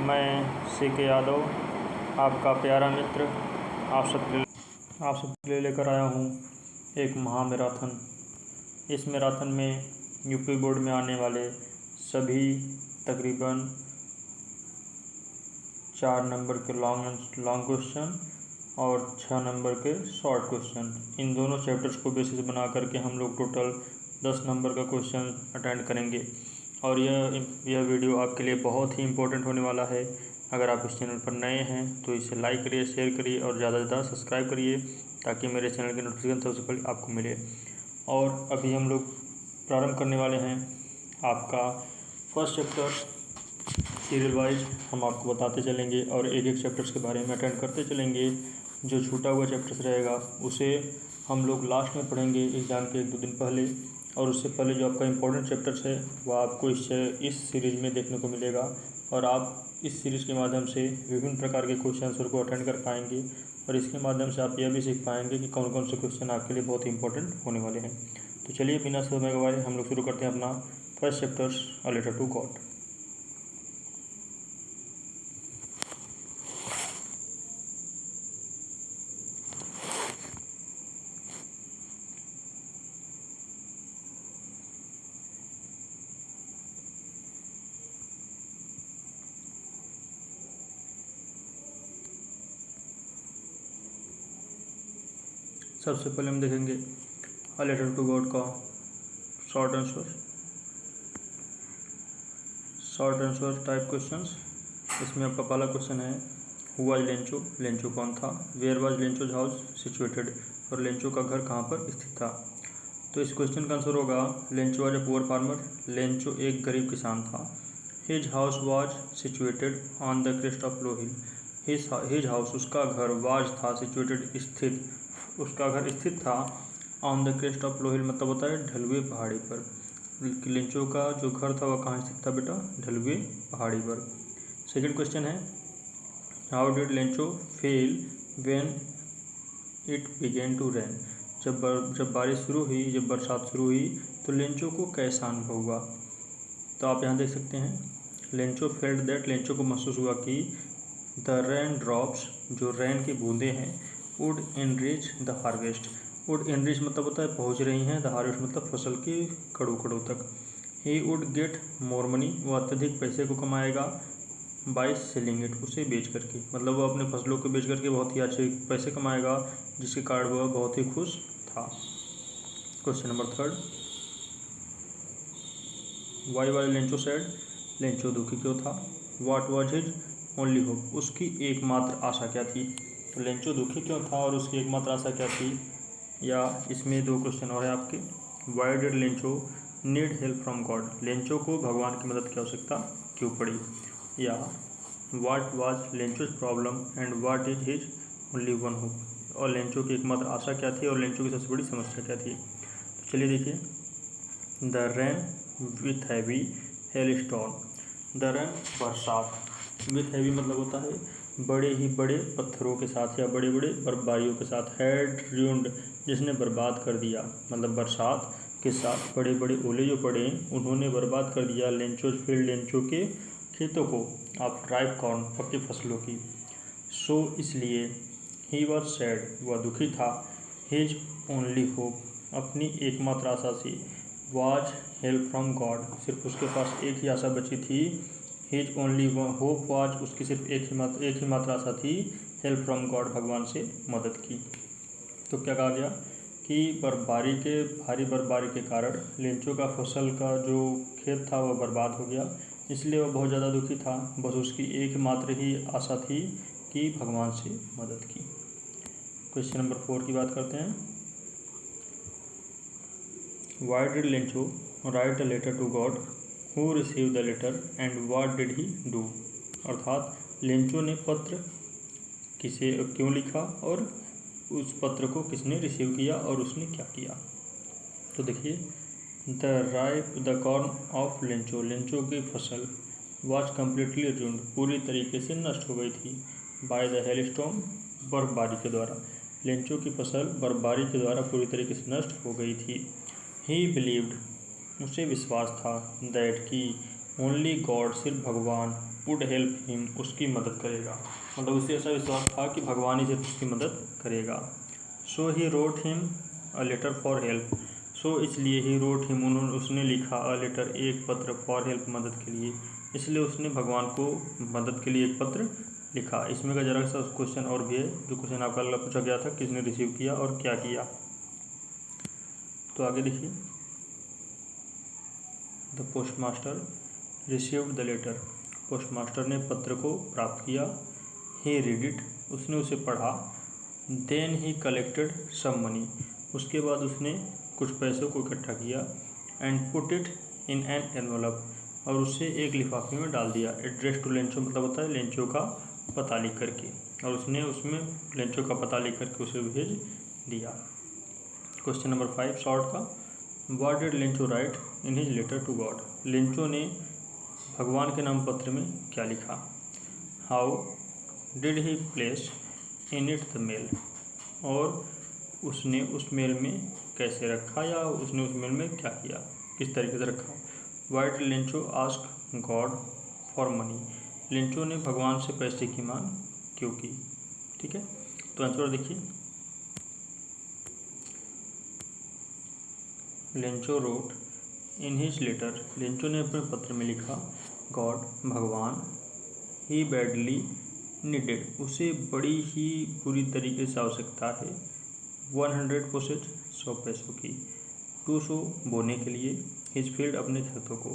मैं CK यादव, आपका प्यारा मित्र, आप सबके लिए लेकर आया हूँ एक महामैराथन। इस मैराथन में यूपी बोर्ड में आने वाले सभी तकरीबन 4 नंबर के लॉन्ग क्वेश्चन और 6 नंबर के शॉर्ट क्वेश्चन, इन दोनों चैप्टर्स को बेसिस बना करके हम लोग टोटल 10 नंबर का क्वेश्चन अटेंड करेंगे। और यह वीडियो आपके लिए बहुत ही इम्पोर्टेंट होने वाला है। अगर आप इस चैनल पर नए हैं तो इसे लाइक करिए, शेयर करिए और ज़्यादा से ज़्यादा सब्सक्राइब करिए ताकि मेरे चैनल की नोटिफिकेशन सबसे पहले आपको मिले। और अभी हम लोग प्रारंभ करने वाले हैं आपका फर्स्ट चैप्टर। सीरियल वाइज हम आपको बताते चलेंगे और एक एक चैप्टर्स के बारे में अटेंड करते चलेंगे। जो छूटा हुआ चैप्टर्स रहेगा उसे हम लोग लास्ट में पढ़ेंगे एग्ज़ाम के 1-2 दिन पहले। और उससे पहले जो आपका इम्पोर्टेंट चैप्टर्स है वह आपको इस सीरीज़ में देखने को मिलेगा। और आप इस सीरीज़ के माध्यम से विभिन्न प्रकार के क्वेश्चन आंसर को अटेंड कर पाएंगे। और इसके माध्यम से आप यह भी सीख पाएंगे कि कौन कौन से क्वेश्चन आपके लिए बहुत इंपॉर्टेंट होने वाले हैं। तो चलिए बिना समय गवाए हम लोग शुरू करते हैं अपना first chapter, a letter to God. सबसे पहले हम देखेंगे अ लेटर टू गॉड का शॉर्ट आंसर टाइप क्वेश्चंस। इसमें आपका पहला क्वेश्चन है हु वाज लेंचो, लेंचो कौन था। Where was Lencho's house situated, और लेंचो का घर कहाँ पर स्थित था। तो इस क्वेश्चन का आंसर होगा Lencho was a poor farmer, Lencho एक गरीब किसान था। His house was situated on the crest of low hill, his house उसका घर, वाज था, सिचुएटेड स्थित, उसका घर स्थित था, on the crest of low hill मतलब होता है ढलुए पहाड़ी पर। लेंचो का जो घर था वह कहाँ स्थित था बेटा, ढलुए पहाड़ी पर। सेकंड क्वेश्चन है how did Lencho feel when it began to rain, जब बारिश शुरू हुई, जब बरसात शुरू हुई तो लेंचो को कैसा अनुभव हुआ। तो आप यहाँ देख सकते हैं लेंचो फेल्ट दैट, लेंचो को महसूस हुआ कि द रेन ड्रॉप्स, जो रेन की बूंदें हैं, would enrich the harvest, would enrich मतलब होता है पहुँच रही हैं, द हार्वेस्ट मतलब फसल की कड़ू कड़ू तक। He would get more money, वह अत्यधिक पैसे को कमाएगा, बाय सेलिंग इट, उसे बेच करके, मतलब वह अपने फसलों को बेच करके बहुत ही अच्छे पैसे कमाएगा जिसके कारण वह बहुत ही खुश था। Question number 3, Y was Lencho sad, Lencho दुखी क्यों था। What was his only hope, उसकी एकमात्र आशा क्या थी। तो लेंचो दुखी क्यों था और उसकी एकमात्र आशा क्या थी। या इसमें 2 क्वेश्चन और है आपके। Y did Lencho need help from God, Lencho को भगवान की मदद की आवश्यकता क्यों पड़ी। या what was Lencho's problem and what is his only one hope, और लेंचो की एकमात्र आशा क्या थी और लेंचो की सबसे बड़ी समस्या क्या थी। तो चलिए देखिए, the rain with heavy hello storm, the rain बरसात, विथ हैवी मतलब होता है बड़े ही बड़े पत्थरों के साथ या बड़े बड़े बर्फबारियों के साथ, हैड र्यून्ड जिसने बर्बाद कर दिया, मतलब बरसात के साथ बड़े बड़े ओले जो पड़े उन्होंने बर्बाद कर दिया लेंचोज फील्ड, लेंचो के खेतों को, ऑफ राइप कॉर्न, पक्की फसलों की। सो इसलिए ही वॉज सैड, वह दुखी था, हिज ओनली होप, अपनी एकमात्र आशा से, वाज हेल्प फ्रॉम गॉड, सिर्फ उसके पास एक ही आशा बची थी, हिज ओनली होप वाज, उसकी सिर्फ एक ही मात्र आशा थी, हेल्प फ्रॉम गॉड, भगवान से मदद की। तो क्या कहा गया कि भारी बर्फबारी के कारण लेंचो का फसल का जो खेत था वह बर्बाद हो गया, इसलिए वह बहुत ज़्यादा दुखी था। बस उसकी एकमात्र ही आशा थी कि भगवान से मदद की। क्वेश्चन नंबर 4 की बात करते हैं। Why did Lencho write a letter to God, who receive the letter and what did he do, अर्थात लेंचो ने पत्र किसे क्यों लिखा और उस पत्र को किसने रिसीव किया और उसने क्या किया। तो देखिए, the corn of Lencho, Lencho की फसल, वाज कम्प्लीटली रूइंड, पूरी तरीके से नष्ट हो गई थी, बाय द हेलस्टॉर्म, बर्फबारी के द्वारा, लेंचो की फसल बर्फबारी के द्वारा पूरी तरीके से नष्ट हो गई थी। ही बिलीव्ड, उसे विश्वास था, दैट कि ओनली गॉड, सिर्फ भगवान, वुड हेल्प हिम, उसकी मदद करेगा। मतलब उसे ऐसा विश्वास था कि भगवान ही सिर्फ उसकी मदद करेगा। So he wrote him a letter for help, so इसलिए ही रोट हिम, उसने लिखा अ लेटर, एक पत्र, फॉर हेल्प, मदद के लिए, इसलिए उसने भगवान को मदद के लिए एक पत्र लिखा। इसमें का जरा सा क्वेश्चन और भी है, जो क्वेश्चन आपका अगला पूछा गया था, किसने रिसीव किया और क्या किया। तो आगे देखिए, the postmaster received the letter, postmaster ने पत्र को प्राप्त किया। ही रीड इट, उसने उसे पढ़ा। Then he collected some money, उसके बाद उसने कुछ पैसों को इकट्ठा किया। And put it in an envelope, और उसे एक लिफाफे में डाल दिया। एड्रेस टू लेंचो, मतलब होता है लेंचो का पता लिख करके, और उसने उसमें लेंचो का पता लिख करके उसे भेज दिया। क्वेश्चन नंबर 5 शॉर्ट का, what did Lencho write in his letter to God, Lencho ने भगवान के नाम पत्र में क्या लिखा। How did he place in it the mail, और उसने उस मेल में कैसे रखा, या उसने उस मेल में क्या किया, किस तरीके से रखा। Y did Lencho ask God for money, Lencho ने भगवान से पैसे की मांग क्यों की। ठीक है, तो आंसर देखिए, Lencho wrote in his letter, Lencho ने अपने पत्र में लिखा, गॉड, भगवान, ही बैडली नीडेड, उसे बड़ी ही बुरी तरीके से आवश्यकता है, 100 पोसेज, 100 पैसों की, टू सो, बोने के लिए, हिज फील्ड, अपने खेतों को,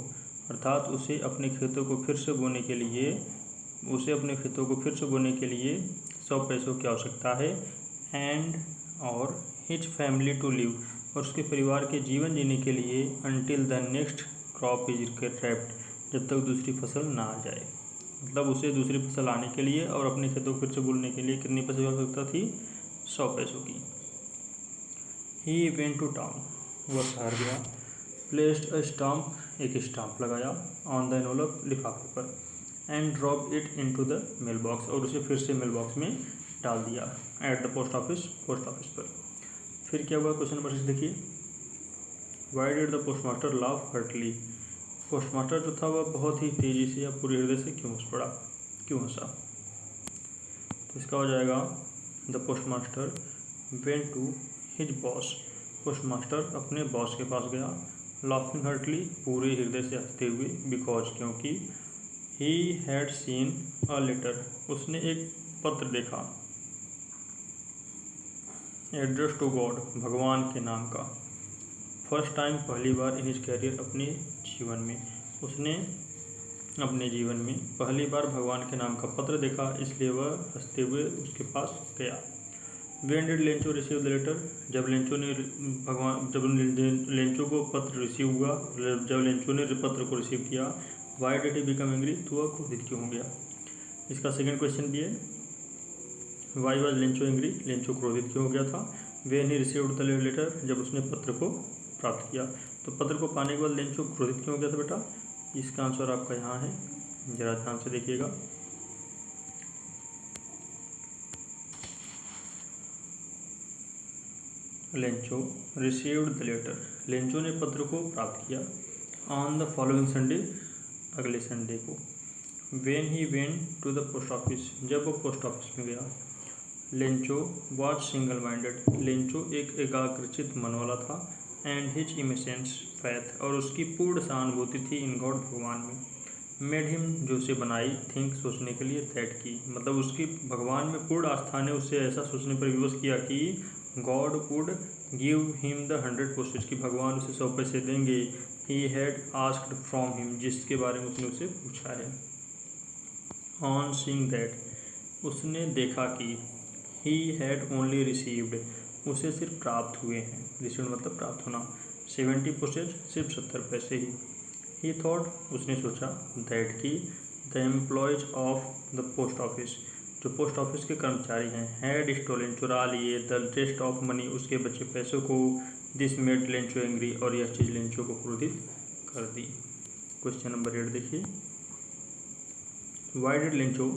अर्थात उसे अपने खेतों को फिर से बोने के लिए, उसे अपने खेतों को फिर से बोने के लिए 100 पैसों की आवश्यकता है। एंड, और, हिज फैमिली टू लिव, और उसके परिवार के जीवन जीने के लिए, until the next crop is wrapped, जब तक दूसरी फसल ना आ जाए। मतलब उसे दूसरी फसल आने के लिए और अपने खेतों को फिर से बोलने के लिए कितनी पैसे की आवश्यकता थी, 100 पैसों की। ही वेंट टू टाउन, वह शहर गया। प्लेस्ड अ स्टाम्प, एक स्टाम्प लगाया, ऑन द एनवलप, लिफाफे पर। And drop it into the mail box, और उसे फिर से मेल बॉक्स में डाल दिया। At the post office, post office पर। फिर क्या हुआ, क्वेश्चन नंबर 6 देखिए, why did the postmaster laugh heartily, postmaster जो था वह बहुत ही तेज़ी से या पूरे हृदय से क्यों हंस पड़ा, क्यों हंसा। तो इसका हो जाएगा, the postmaster went to his boss, postmaster अपने बॉस के पास गया। लाफिंग हर्टली, पूरे हृदय से हंसते हुए, बिकॉज, क्योंकि, he had seen a letter, उसने एक पत्र देखा। एड्रेस टू गॉड, भगवान के नाम का। फर्स्ट टाइम, पहली बार, इन हिज कैरियर, अपने जीवन में, उसने अपने जीवन में पहली बार भगवान के नाम का पत्र देखा, इसलिए वह हंसते हुए उसके पास गया। When did Lencho receive the letter, जब लेंचो ने लेंचो को पत्र रिसीव हुआ, जब लेंचो ने पत्र को रिसीव किया। Why did he become angry, तो वह क्रोधित क्यों हो गया। इसका सेकंड क्वेश्चन भी है, why was Lencho angry, Lencho क्रोधित क्यों हो गया था। When he received the letter, जब उसने पत्र को प्राप्त किया। तो पत्र को पाने के बाद लेंचो क्रोधित क्यों हो गया था बेटा, इसका आंसर आपका यहाँ है, जरा ध्यान से देखिएगा। Lencho received the letter, Lencho ने पत्र को प्राप्त किया। ऑन द फॉलोइंग संडे, अगले संडे को। When he went to the post office, जब वो पोस्ट ऑफिस में गया। Lencho was single minded, Lencho एक एकाग्रचित मन वाला था। एंड हिज इमेसेंस फैथ, और उसकी पूर्ण सहानुभूति थी इन गॉड, भगवान में। मेड हिम, जो उसे बनाई, थिंक, सोचने के लिए, दैट की, मतलब उसकी भगवान में पूर्ण आस्था ने उसे ऐसा सोचने पर विवश किया कि God would give him the 100 postage, कि भगवान उसे 100 पैसे देंगे। He had asked from him, जिसके बारे में उसने उसे पूछा है। ऑन सीइंग दैट, उसने देखा कि ही हैड ओनली रिसीव्ड, उसे सिर्फ प्राप्त हुए हैं, रिसीव्ड मतलब प्राप्त होना, 70 पोस्टेज, सिर्फ 70 पैसे ही। ही थॉट, उसने सोचा, दैट की the employees of the post office, जो पोस्ट ऑफिस के कर्मचारी हैं, हैड स्टोलन, चुरा लिए, द रेस्ट ऑफ मनी, उसके बचे पैसों को। दिस मेड लेंचो एंग्री, और यह चीज़ लेंचो को क्रोधित कर दी। क्वेश्चन नंबर 8 देखिए, why did Lencho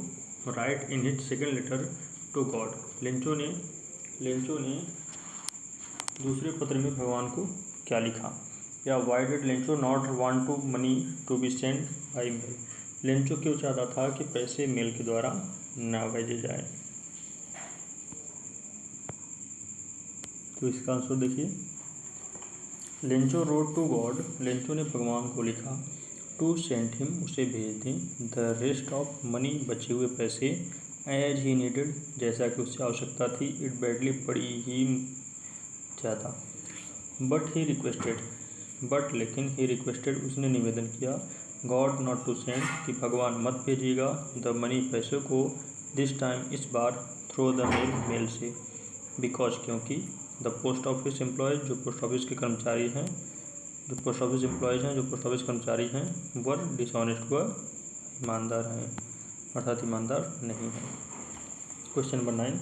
write in his second letter to God, Lencho ने दूसरे पत्र में भगवान को क्या लिखा। या why did Lencho not want to money to be send by mail, Lencho क्यों चाहता था कि पैसे मेल के द्वारा ना भेजे जाए? तो इसका आंसर देखिए, Lencho wrote to God, Lencho ने भगवान को लिखा, टू सेंड हिम, उसे भेज दें, द रेस्ट ऑफ मनी, बचे हुए पैसे, एज ही नीडेड, जैसा कि उससे आवश्यकता थी, इट बैडली, पड़ी ही ज़्यादा, बट ही रिक्वेस्टेड, बट लेकिन ही रिक्वेस्टेड, उसने निवेदन किया, गॉड नॉट टू सेंड, कि भगवान मत भेजिएगा, द मनी, पैसों को, दिस टाइम, इस बार, थ्रो द मेल, मेल से, बिकॉज, क्योंकि, द पोस्ट ऑफिस एम्प्लॉयज, जो पोस्ट ऑफिस के कर्मचारी हैं, जो पोस्ट ऑफिस एम्प्लॉयज़ हैं, जो पोस्ट ऑफिस कर्मचारी हैं, वर डिसऑनेस्ट, व ईमानदार हैं, अर्थात ईमानदार नहीं हैं। Question number 9,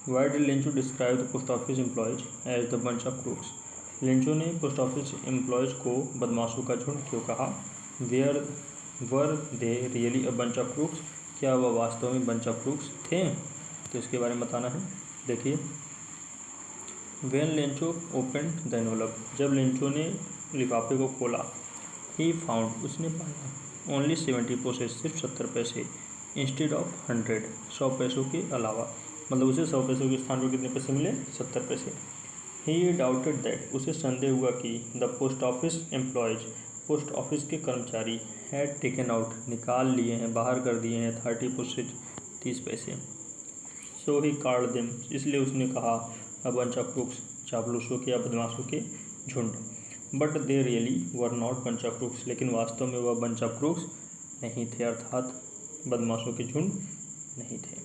why did Lencho describe the post office employees as the bunch of crooks? Lencho ने पोस्ट ऑफिस एम्प्लॉयज़ को बदमाशों का झुंड क्यों कहा? Where were they really a bunch of crooks, क्या वह वास्तव में बंच ऑफ क्रूक्स थे? तो इसके बारे में बताना है। देखिए, when Lencho open the envelope, जब लेंचो ने लिफाफे को खोला, ही फाउंड, उसने पाया, ओनली 70 पैसे, सिर्फ 70 पैसे, इंस्टेड ऑफ 100, 100 पैसों के अलावा, मतलब उसे 100 पैसों के स्थान पर कितने पैसे मिले? 70 पैसे। ही डाउटेड दैट, उसे संदेह हुआ कि the post office employees, post office के कर्मचारी, हैड टेकन आउट, निकाल लिए हैं, बाहर कर दिए हैं, 30 पैसे, 30 पैसे। सो ही कॉल्ड देम, इसलिए उसने कहा, अ बंच ऑफ क्रूक्स, चापलूसों के या बदमाशों के झुंड, but they really were not bunch of crooks, लेकिन वास्तव में वह बंच ऑफ क्रूक्स नहीं थे, अर्थात बदमाशों के झुंड नहीं थे।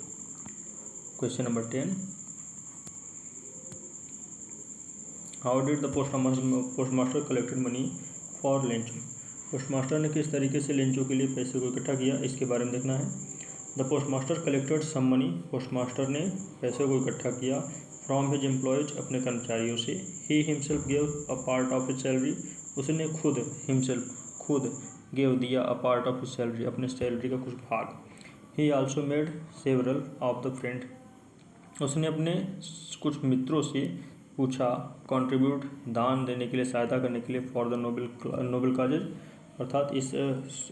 Question number 10, how did the postmaster collected money for Lencho? Postmaster ने किस तरीके से लेंचो के लिए पैसे को इकट्ठा किया, इसके बारे में देखना है। The postmaster collected some money, postmaster ने पैसे को इकट्ठा किया, फ्रॉम हिज एम्प्लॉयज, अपने कर्मचारियों से, he himself gave a part of his salary, उसने खुद, हिमसेल्फ, खुद, गेव, दिया, a part of his salary, अपने सैलरी का कुछ भाग, ही also made several of the friend, उसने अपने कुछ मित्रों से पूछा, कंट्रीब्यूट, दान देने के लिए, सहायता करने के लिए, फॉर द नोबल काजेज, अर्थात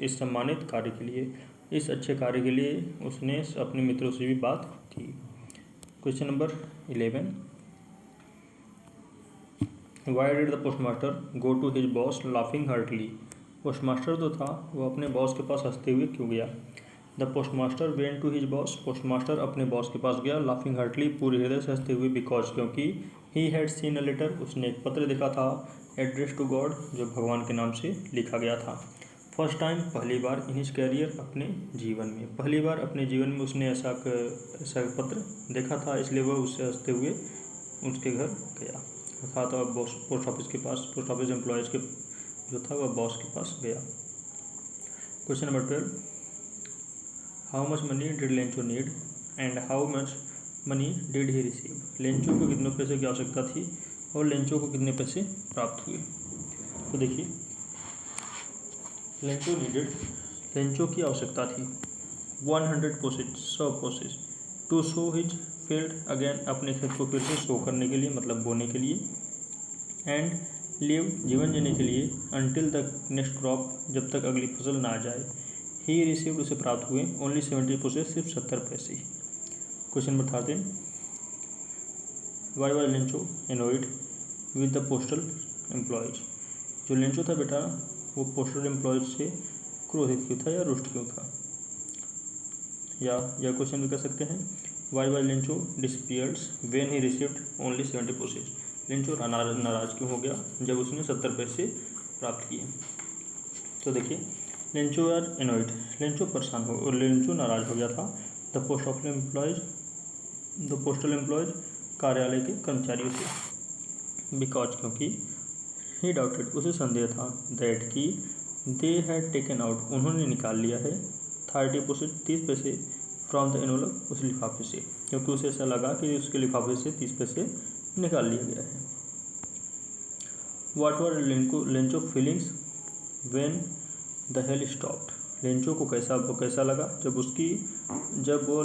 इस सम्मानित कार्य के लिए, इस अच्छे कार्य के लिए उसने अपने मित्रों से भी बात की। Question number 11, why did the postmaster go to his boss laughing heartily? Postmaster जो था वो अपने बॉस के पास हंसते हुए क्यों गया? The postmaster went to his boss, postmaster अपने बॉस के पास गया, लाफिंग हार्टली, पूरे हृदय से हंसते हुए, बिकॉज, क्योंकि, he had seen a letter, उसने एक पत्र देखा था, एड्रेस टू गॉड, जो भगवान के नाम से लिखा गया था, फर्स्ट टाइम, पहली बार, इन हिज कैरियर, अपने जीवन में, पहली बार अपने जीवन में उसने ऐसा पत्र देखा था, इसलिए वह उससे हंसते हुए उसके घर गया, अर्थात वह पोस्ट ऑफिस के पास, पोस्ट ऑफिस एम्प्लॉयज़ के जो था वह बॉस के पास गया। Question number 12, how much money did Lencho need and how much money did he receive? Lencho को कितने पैसे की आवश्यकता थी और लेंचो को कितने पैसे प्राप्त हुए? तो देखिए, लेंचो की आवश्यकता थी 100 pesos, 100 pesos, to show his field again, अपने खेत को फिर से शो करने के लिए, मतलब बोने के लिए, एंड लिव, जीवन जीने के लिए, अनटिल द नेक्स्ट क्रॉप, जब तक अगली फसल ना आ जाए, ही रिसीव्ड, उसे प्राप्त हुए, ओनली 70 पोसेज, सिर्फ 70 पैसे। Question number 13, why was Lencho annoyed with the postal employees? जो लेंचो था बेटा वो पोस्टल एम्प्लॉयज से क्रोधित क्यों था या रुष्ट क्यों था? या क्वेश्चन भी कर सकते हैं, why was Lencho disappeared when he received only 70 pesos? Lencho नाराज क्यों हो गया जब उसने 70 पैसे प्राप्त किए? तो देखिए, लेंचो आर एनोइड, लेंचो परेशान हो और लेंचो नाराज हो गया था द पोस्टल एम्प्लॉयज, कार्यालय के कर्मचारियों से, बिकॉज, क्योंकि, ही डाउटेड, उसे संदेह था, दैट कि, दे हैड टेकन आउट, उन्होंने निकाल लिया है, 30 पैसे, 30 पैसे, फ्रॉम द एनवलप, उस लिफाफे से, क्योंकि उसे ऐसा लगा कि उसके लिफाफे से 30 पैसे निकाल लिया गया है। What were Lencho feelings when the hail stopped? Lencho को कैसा लगा जब वो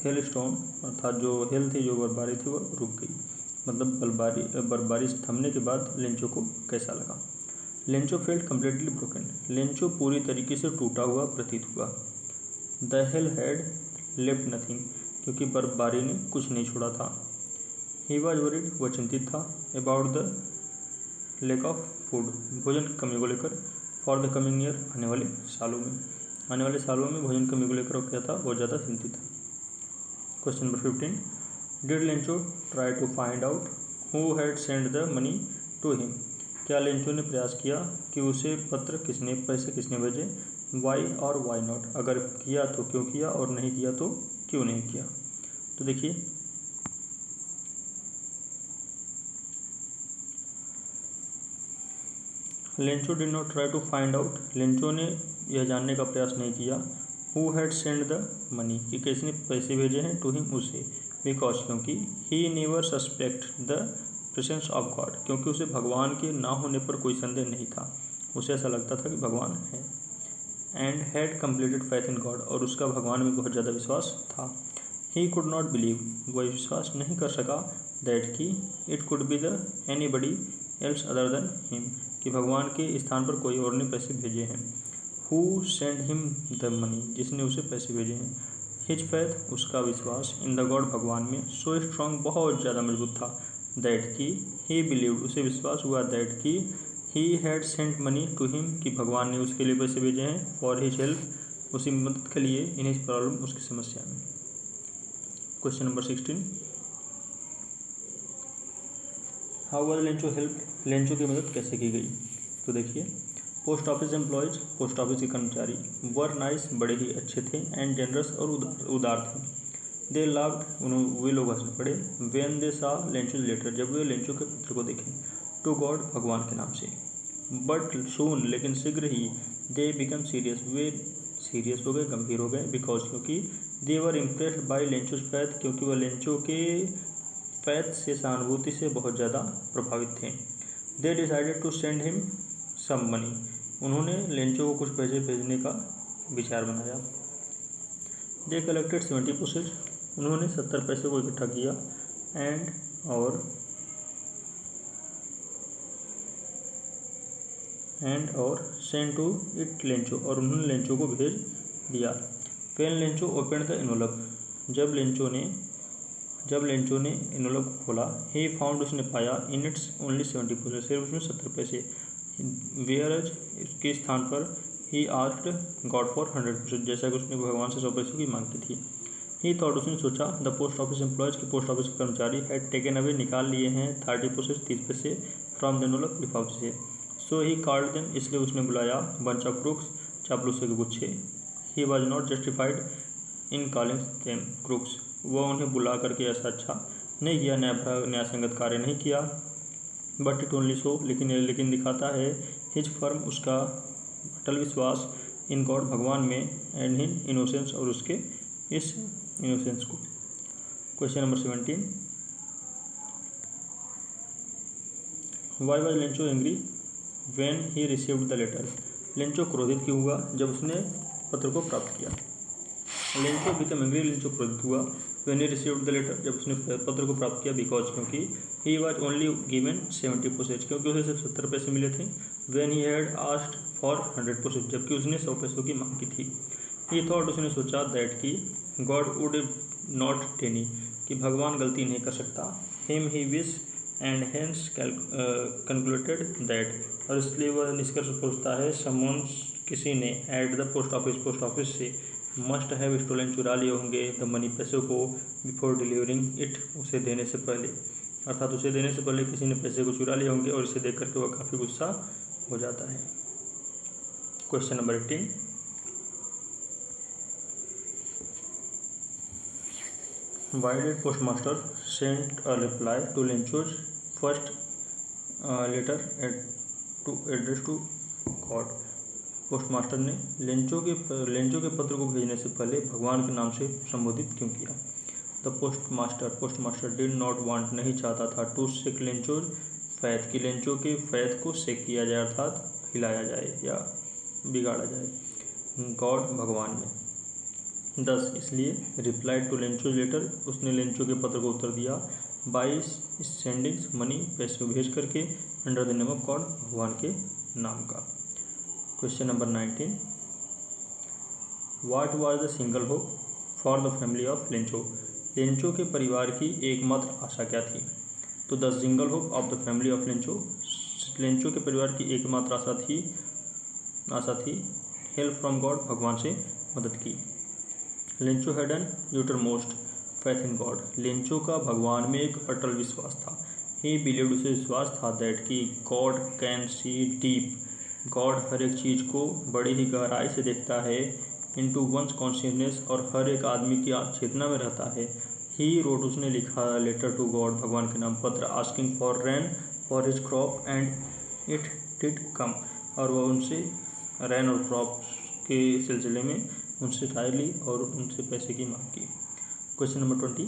हेल स्टॉर्म, अर्थात जो हेल थी, जो बर्फबारी थी, वो रुक गई, मतलब बर्फबारी थमने के बाद लेंचो को कैसा लगा? Lencho felt completely broken, Lencho पूरी तरीके से टूटा हुआ प्रतीत हुआ। The hell had left nothing, क्योंकि बर्फबारी ने कुछ नहीं छोड़ा था। ही वॉज वरीड, वह चिंतित था। About the lack of food, भोजन की कमी को लेकर। फॉर द कमिंग ईयर, आने वाले सालों में भोजन की कमी को लेकर क्या था, बहुत ज़्यादा चिंतित था। Question number 15, did Lencho try to find out who had send the money to him, क्या लेंचो ने प्रयास किया कि उसे पैसे किसने भेजे। वाई और वाई नॉट, अगर किया तो क्यों किया और नहीं किया तो क्यों नहीं किया। तो देखिए, Lencho did not try to find out, Lencho ने यह जानने का प्रयास नहीं किया who had send the money, कि किसने पैसे भेजे हैं टू हिम, उसे। बिकॉज, क्योंकि। He never suspect the presence of God, क्योंकि उसे भगवान के ना होने पर कोई संदेह नहीं था, उसे ऐसा लगता था कि भगवान है। And had completed faith in God, और उसका भगवान में बहुत ज़्यादा विश्वास था। ही कुड नॉट बिलीव, वह विश्वास नहीं कर सका दैट कि it could be the any buddy else other than him, कि भगवान के स्थान पर कोई और ने पैसे भेजे हैं। Who send him the money, जिसने उसे पैसे भेजे हैं। हिज फैथ, उसका विश्वास। इन द गॉड, भगवान में। सो स्ट्रॉन्ग, बहुत ज़्यादा मजबूत था। दैट की, ही बिलीव्ड, उसे विश्वास हुआ। दैट की, he had sent money to him, कि भगवान ने उसके लिए पैसे भेजे हैं। फॉर हिज हेल्प, उसी मदद के लिए। इन हिज प्रॉब्लम, उसकी समस्या में। Question number 16, how was Lencho help, Lencho की मदद कैसे की गई। तो देखिए, post office employees, post office के कर्मचारी। वर नाइस, बड़े ही अच्छे थे। एंड जनरस, और उदार थे। दे लाव्ड, वे लोग हंस पड़े। वेन दे सा लेंचो लेटर, जब वे लेंचो के पत्र को देखें। टू गॉड, भगवान के नाम से। बट सून, लेकिन शीघ्र ही। दे बिकम सीरियस, वे सीरियस हो गए, गंभीर हो गए। बिकॉज, क्योंकि। They were impressed by Lencho's faith, क्योंकि वह लेंचो के फैथ से, सहानुभूति से बहुत ज़्यादा प्रभावित थे। They decided to send him some money, उन्होंने लेंचो को कुछ पैसे भेजने का विचार बनाया। दे कलेक्टेड 70 पैसे, उन्होंने 70 पैसे को इकट्ठा किया। एंड और सेंड टू इट लेंचो, और उन्होंने लेंचो को भेज दिया। When Lencho open the envelope, जब लेंचो ने एनवलप को खोला। ही फाउंड, उसने पाया। इन इट्स ओनली 70 पैसे, सिर्फ उसमें 70 पैसे। वेयरज, इसके स्थान पर। ही आस्क्ड गॉड फॉर 100 पैसे, जैसा कि उसने भगवान से 100 पैसों की मांग की थी। ही थॉट, उसने सोचा। द पोस्ट ऑफिस एम्प्लॉयज, के पोस्ट ऑफिस के कर्मचारी। हैड टेकन अवे, निकाल लिए हैं 30 पैसे, 30 पैसे। फ्रॉम द एनवलप, लिफाफे से। सो ही कॉल्ड देम, इसलिए उसने बुलाया। बंच ऑफ क्रूक्स, चापलूसों के गुच्छे। He was not justified in calling them crooks, वह उन्हें बुला करके ऐसा अच्छा नहीं किया, न्यायसंगत कार्य नहीं किया। बट इट ओनली शो, लेकिन दिखाता है। हिज फर्म, उसका अटल विश्वास। इन गॉड, भगवान में। एंड इन इनोसेंस, और उसके इस इनोसेंस को। Question number 17, why was Lencho angry when he received the letter, Lencho क्रोधित क्यों हुआ जब उसने पत्र को प्राप्त किया। लेंचो बिकम एंग्री, लेंचो क्रोधित हुआ। When he received the letter, जब उसने पत्र को प्राप्त किया। बिकॉज, क्योंकि। ही वॉज ओनली गिवन 70 पैसे, क्योंकि उसे सिर्फ 70 पैसे मिले थे। When he had asked for 100 पैसे, जबकि उसने 100 पैसों की मांग की थी। ही थॉट, उसने सोचा। दैट की, गॉड वुड नॉट टेनी, कि भगवान गलती नहीं कर सकता। Him he wish and hence concluded that, और इसलिए वह निष्कर्ष पहुँचता है। समवन, किसी ने। एट द पोस्ट ऑफिस से। मस्ट हैव स्टोलन, चुरा लिए होंगे। द मनी, पैसों को। बिफोर डिलीवरिंग इट, उसे देने से पहले, अर्थात उसे देने से पहले किसी ने पैसे को चुरा लिए होंगे, और इसे देख करके वह काफ़ी गुस्सा हो जाता है। Question number 18, why did postmaster sent a reply to Lencho's first letter address to God, postmaster ने लेंचो के पत्र को भेजने से पहले भगवान के नाम से संबोधित क्यों किया। The postmaster did not want, नहीं चाहता था। टू शेक लेंचोज फैथ, कि लेंचो के फैथ को शेक किया जाए, अर्थात हिलाया जाए या बिगाड़ा जाए। गॉड, भगवान में। 10, इसलिए। रिप्लाई टू लेंचोज लेटर, उसने लेंचो के पत्र को उत्तर दिया। बाई सेंडिंग्स मनी, पैसे को भेज करके। Under the name of God, भगवान के नाम का। Question number 19, what was the single hope for the family of Lencho. Lencho के परिवार की एकमात्र आशा क्या थी? तो the single hope of the family of Lencho, Lencho के परिवार की एकमात्र आशा थी हेल्प फ्रॉम गॉड, भगवान से मदद की। Lencho had an uttermost faith in God. Lencho का भगवान में एक अटल विश्वास था। ही बिलीव्ड, उसे विश्वास था दैट कि God can see deep, God हर एक चीज़ को बड़ी ही गहराई से देखता है, इनटू वंस कॉन्शियसनेस, और हर एक आदमी की चेतना में रहता है। ही रोट, उसने लिखा लेटर टू गॉड, भगवान के नाम पत्र, asking for rain for his crop and it did कम, और वह उनसे रैन और क्रॉप के सिलसिले में उनसे राय ली और उनसे पैसे की मांग की। Question number 20,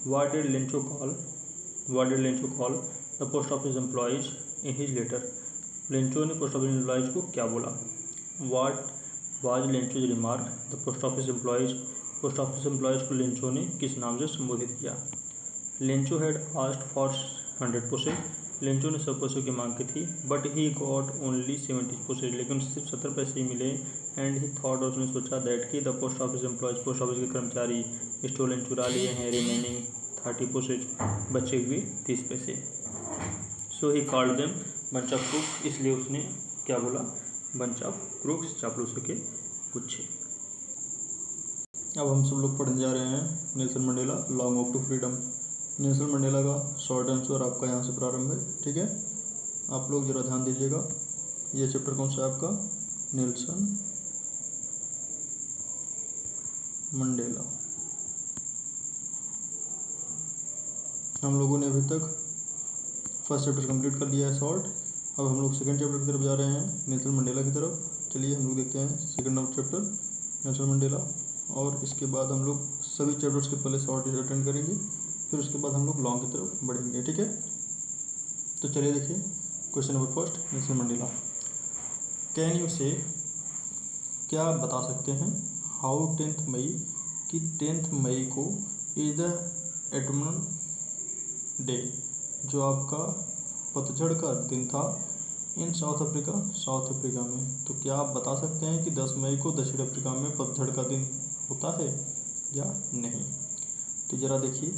what did Lencho call the post office employees in his letter. Lencho ने पोस्ट ऑफिस एम्प्लॉयज को क्या बोला? What was Lencho's remark the post office employees को लेंचो ने किस नाम से संबोधित किया? Lencho had asked for 100%, Lencho ने 100% की मांग की थी, बट ही गॉट ओनली 70%, लेकिन उसे सिर्फ 70 पैसे ही मिले। एंड ही थॉट, और उसने सोचा दैट कि the post office employees, post office के कर्मचारी स्टोलन, चुरा लिए हैं, रिमेनिंग 30%, बचे हुए 30 पैसे। So he called them bunch of crooks, इसलिए उसने क्या बोला? बंच ऑफ क्रूक्स, चापलूसों के गुच्छे। अब हम सब लोग पढ़ने जा रहे हैं Nelson Mandela long walk to freedom. Nelson Mandela का शॉर्ट आंसर आपका यहाँ से प्रारंभ है, ठीक है। आप लोग ज़रा ध्यान दीजिएगा। ये चैप्टर कौन सा है आपका? Nelson Mandela. हम लोगों ने अभी तक फर्स्ट चैप्टर कंप्लीट कर लिया है शॉर्ट। अब हम लोग सेकंड चैप्टर की तरफ जा रहे हैं, नेल्सन मंडेला की तरफ। चलिए हम लोग देखते हैं सेकंड चैप्टर नेल्सन मंडेला, और इसके बाद हम लोग सभी चैप्टर्स के पहले शॉर्ट अटेंड करेंगे, फिर उसके बाद हम लोग लॉन्ग की तरफ बढ़ेंगे, ठीक है। तो चलिए देखिए question number first, Nelson Mandela. Can you से, क्या आप बता सकते हैं, हाउ 10 मई, कि 10 मई को इज द ऑटमन डे, जो आपका पतझड़ का दिन था, इन साउथ अफ्रीका में। तो क्या आप बता सकते हैं कि 10 मई को दक्षिण अफ्रीका में पतझड़ का दिन होता है या नहीं? तो ज़रा देखिए,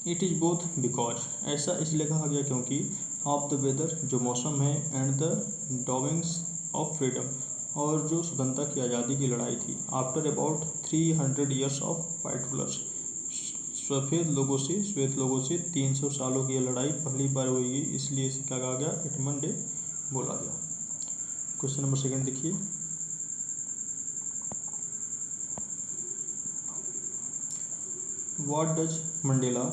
इट इज़ बोथ बिकॉज, ऐसा इसलिए कहा गया क्योंकि ऑफ द वेदर, जो मौसम है, एंड द डॉविंग्स ऑफ फ्रीडम, और जो स्वतंत्रता की आज़ादी की लड़ाई थी, after about 300 years of white rulers, श्वेत लोगों से 300 सालों की यह लड़ाई पहली बार हुई, इसलिए इसे क्या कहा गया? ऑटमन डे बोला गया। क्वेश्चन नंबर सेकंड देखिए, what does Mandela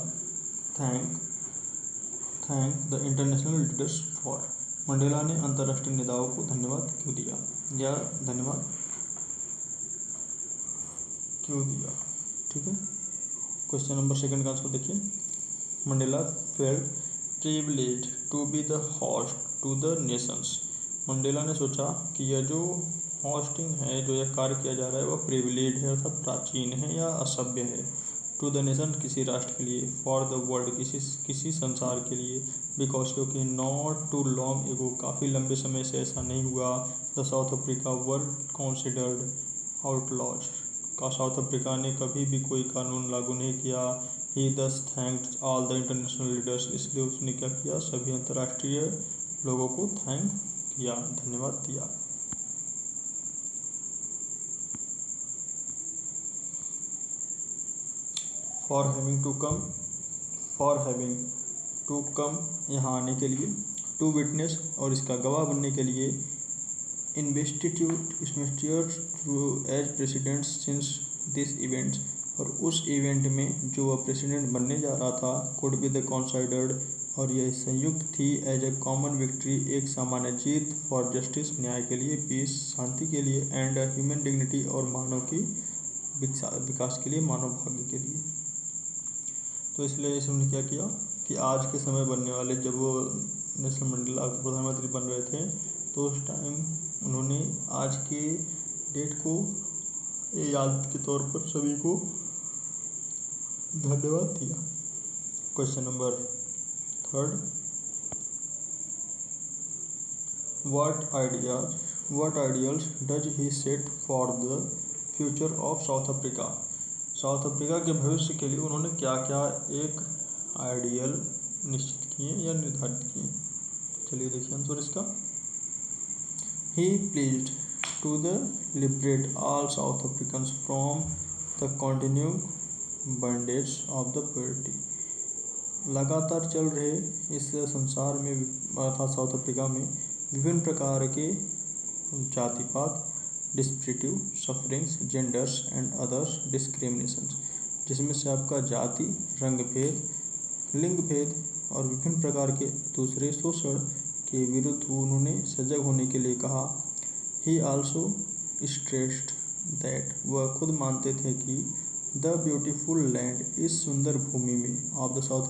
thank the international leaders for. Mandela ने अंतर्राष्ट्रीय नेताओं को धन्यवाद क्यों दिया, या धन्यवाद क्यों दिया, ठीक है। क्वेश्चन नंबर सेकंड का आंसर देखिए, Mandela felt privileged to be the host to the nations. Mandela ने सोचा कि यह जो होस्टिंग है, जो यह कार्य किया जा रहा है, वह प्रिविलेज है, अर्थात प्राचीन है या असभ्य है। टू द नेशन, किसी राष्ट्र के लिए, फॉर द वर्ल्ड, किसी संसार के लिए, बिकॉज, क्योंकि, नॉट टू लॉन्ग एगो, काफ़ी लंबे समय से ऐसा नहीं हुआ, the south Africa were considered outlaws, का साउथ अफ्रीका ने कभी भी कोई कानून लागू नहीं किया। ही दस thanked all the international leaders, इसलिए उसने क्या किया? सभी अंतर्राष्ट्रीय लोगों को थैंक किया, धन्यवाद दिया। फॉर हैविंग टू कम, यहाँ आने के लिए, टू विटनेस, और इसका गवाह बनने के लिए, investiture as president since this events, और उस इवेंट में जो वह प्रेसिडेंट बनने जा रहा था, कुड बी द कंसिडर्ड, और यह संयुक्त थी, एज ए कॉमन विक्ट्री, एक सामान्य जीत, फॉर जस्टिस, न्याय के लिए, पीस, शांति के लिए, एंड ह्यूमन डिग्निटी, और मानव की विकास के लिए, मानव भाग्य के लिए। तो इसलिए इसने क्या किया कि आज के समय बनने वाले, जब वो नेल्सन मंडेला प्रधानमंत्री बन रहे थे, तो उस टाइम उन्होंने आज के डेट को याद के तौर पर सभी को धन्यवाद दिया। Question number third, what ideals does he set for the future of South Africa? South Africa के भविष्य के लिए उन्होंने क्या क्या एक आइडियल निश्चित किए या निर्धारित किए? चलिए देखिए आंसर इसका। He pledged to the liberate all South Africans from the continuing bondage of the poverty. लगातार चल रहे इस संसार में अर्थात साउथ अफ्रीका में विभिन्न प्रकार के जातिवाद, descriptive sufferings, genders and others discriminations, जिसमें से आपका जाति, रंग भेद, लिंग भेद और विभिन्न प्रकार के दूसरे शोषण के विरुद्ध उन्होंने सजग होने के लिए कहा। ही आल्सो स्ट्रेस्ड दैट, वह खुद मानते थे कि द ब्यूटीफुल लैंड, इस सुंदर भूमि में ऑफ द साउथ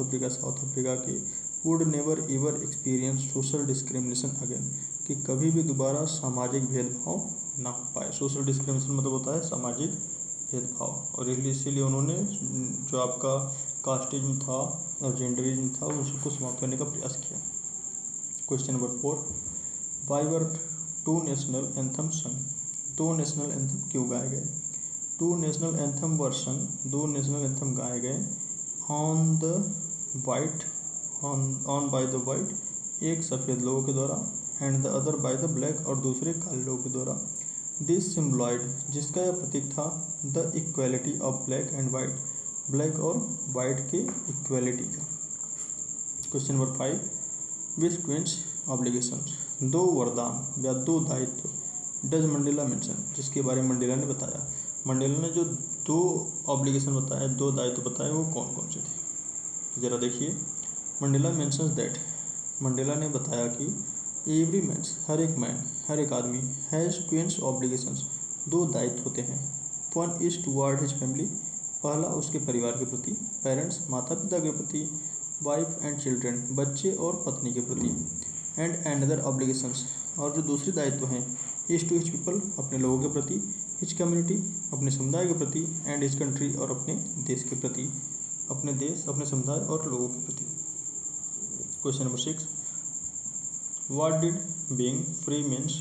अफ्रीका के would never ever experience social discrimination again, कि कभी भी दोबारा सामाजिक भेदभाव ना हो पाए। सोशल डिस्क्रिमिनेशन मतलब होता है सामाजिक भेदभाव, और इसीलिए उन्होंने जो आपका कास्टिज्म था और जेंडरिज्म था उन सबको समाप्त करने का प्रयास किया। Question number 4, why were 2 national anthem संग? 2 नेशनल एंथम क्यों गाए गए? 2 नेशनल एंथम वर संग, 2 नेशनल एंथम गाए गए ऑन बाय द वाइट, एक सफ़ेद लोगों के द्वारा, and the other by the black, और दूसरे काले लोगों के द्वारा। दिस सिम्बलॉइड, जिसका यह प्रतीक था the equality of black and white, black और वाइट के इक्वालिटी का। क्वेश्चन नंबर 5, विच ट्विंस ऑब्लिगेशंस, 2 वरदान या 2 दायित्व डज मंडेला मेंशन, जिसके बारे में मंडेला ने बताया। मंडेला ने जो 2 ऑब्लिगेशन बताए, 2 दायित्व बताए, वो कौन कौन से थे ज़रा देखिए। मंडेला मेंशंस दैट, मंडेला ने बताया कि एवरी मैन्स, हर एक आदमी, हैज़ ट्विंस ऑब्लिगेशंस, 2 दायित्व होते हैं। 1 इज टुवर्ड हिज फैमिली, पहला उसके परिवार के प्रति, पेरेंट्स माता पिता के प्रति, वाइफ एंड चिल्ड्रन बच्चे और पत्नी के प्रति, एंड अनदर ऑब्लिगेशंस, और जो दूसरी दायित्व हैं, इज टू हिज पीपल, अपने लोगों के प्रति, हिज कम्युनिटी, अपने समुदाय के प्रति, एंड हिज कंट्री, और अपने देश के प्रति, अपने देश, अपने समुदाय और लोगों के प्रति। Question number 6, what did being free means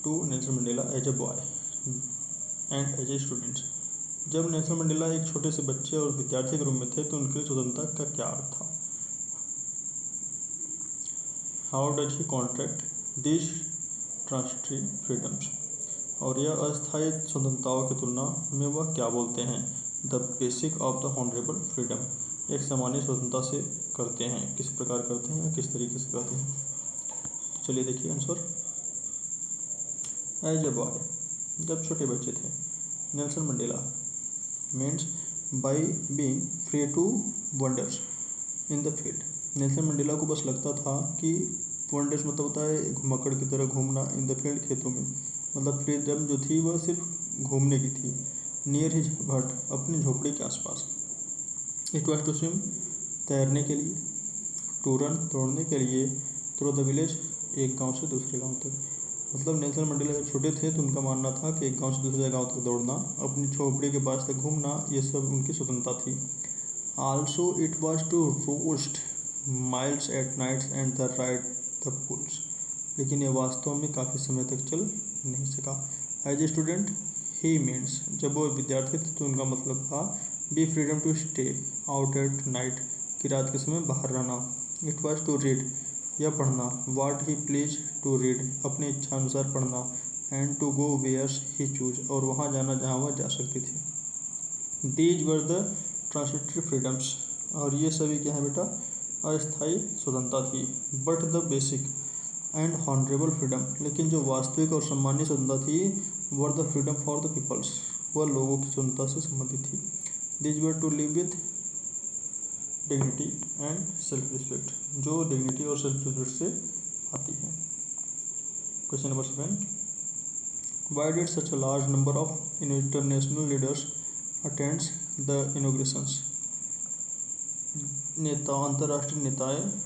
to Nelson Mandela as a boy and as a student? जब नेल्सन मंडेला एक छोटे से बच्चे और विद्यार्थी के रूप में थे तो उनके लिए स्वतंत्रता का क्या अर्थ था? How does he contract this transitory freedoms, और यह अस्थायी स्वतंत्रताओं की तुलना में वह क्या बोलते हैं? The basic of the honourable freedom, एक सामान्य स्वतंत्रता से करते हैं, किस प्रकार करते हैं या किस तरीके से करते हैं? तो चलिए देखिए आंसर। एज ए बॉय, जब छोटे बच्चे थे, Nelson Mandela means by being free to wonders in the field, Nelson Mandela को बस लगता था कि वंडर्स मतलब होता है घुमक्कड़ की तरह घूमना, इन द फील्ड खेतों में, मतलब फ्रीडम जो थी वह सिर्फ घूमने की थी। नियर हिज हट, अपनी झोपड़ी के आसपास। इट वॉज टू स्विम, तैरने के लिए, टू रन, दौड़ने के लिए, थ्रू द विलेज, एक गांव से दूसरे गांव तक। मतलब नेल्सन मंडेला जब छोटे थे तो उनका मानना था कि एक गांव से दूसरे गांव तक दौड़ना, अपनी झोपड़ी के पास तक घूमना, ये सब उनकी स्वतंत्रता थी। Also it was to roast miles at nights and the ride the bulls, लेकिन ये वास्तव में काफ़ी समय तक चल नहीं सका। As a student he means, जब वो विद्यार्थी थे तो उनका मतलब था be freedom to stay out at night, कि रात के समय बाहर रहना। इट वॉज टू रीड, या पढ़ना, what he please to read, अपनी इच्छा अनुसार पढ़ना, and to go where's he choose, और वहाँ जाना जहाँ वह जा सकती थी। These were the transitory freedoms, और ये सभी क्या है बेटा? अस्थायी स्वतंत्रता थी। But the basic and honourable freedom, लेकिन जो वास्तविक और सम्मानीय स्वतंत्रता थी were the freedom for the peoples, वह लोगों की स्वतंत्रता से संबंधित थी। These were to live with dignity and self respect, जो डिग्निटी और सेल्फ रिस्पेक्ट से आती है। Question number 7, why did such a large number of international leaders attends the inaugurations? अंतर्राष्ट्रीय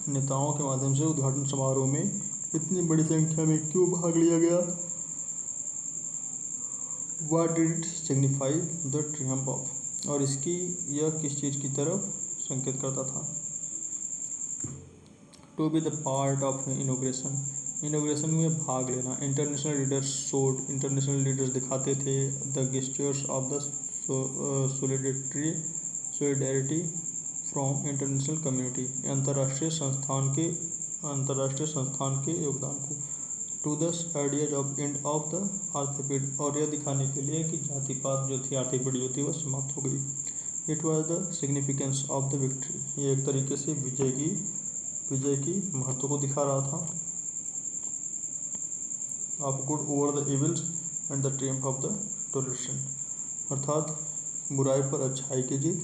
नेताओं के माध्यम से उद्घाटन समारोह में इतनी बड़ी संख्या में क्यों भाग लिया गया? What did it signify the triumph of, और इसकी यह किस चीज़ की तरफ संकेत करता था? To be the part of inauguration, inauguration में भाग लेना। International leaders showed, international leaders दिखाते थे the gestures of the solidarity from international community, अंतर्राष्ट्रीय संस्थान के योगदान को। To the ideas of end of the आर्थोपेड, और यह दिखाने के लिए कि जातिपात जो थी आर्थोपेड जो थी वह समाप्त हो गई। It was the significance of the victory, ये एक तरीके से विजय की महत्व को दिखा रहा था। Of good over the evils and the triumph of the toleration, अर्थात बुराई पर अच्छाई की जीत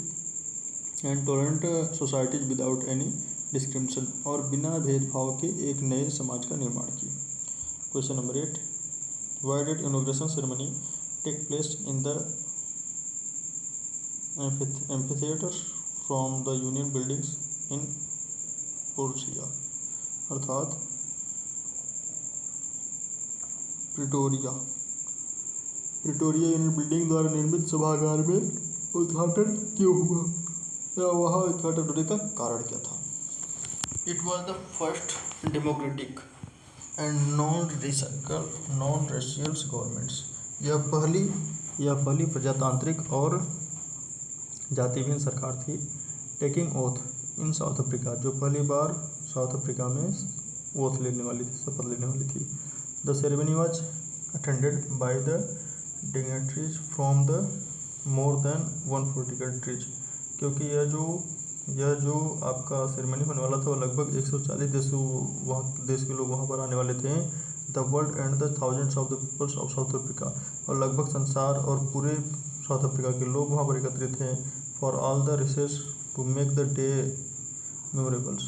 and tolerant societies without any discrimination, और बिना भेदभाव के एक नए समाज का निर्माण की। Question number 8, why did inauguration ceremony take place in the amphitheatre from the union buildings in Portia, अर्थात प्रिटोरिया यूनियन बिल्डिंग द्वारा निर्मित सभागार में उद्घाटन क्यों हुआ, या वहाँ उद्घाटन होने का कारण क्या था। It was the first democratic and non racial governments, यह पहली प्रजातांत्रिक और जातिहीन सरकार थी। टेकिंग ओथ इन साउथ अफ्रीका, जो पहली बार साउथ अफ्रीका में ओथ लेने वाली थी, शपथ लेने वाली थी। The ceremony was attended by the dignitaries from the more than 140 countries, क्योंकि यह जो आपका सेरेमनी होने वाला था वो लगभग 140 देश के लोग वहाँ पर आने वाले थे। The world and the thousands of the peoples of South Africa, और लगभग संसार और पूरे साउथ अफ्रीका के लोग वहाँ पर एकत्रित थे। For all the races to make the day memorables,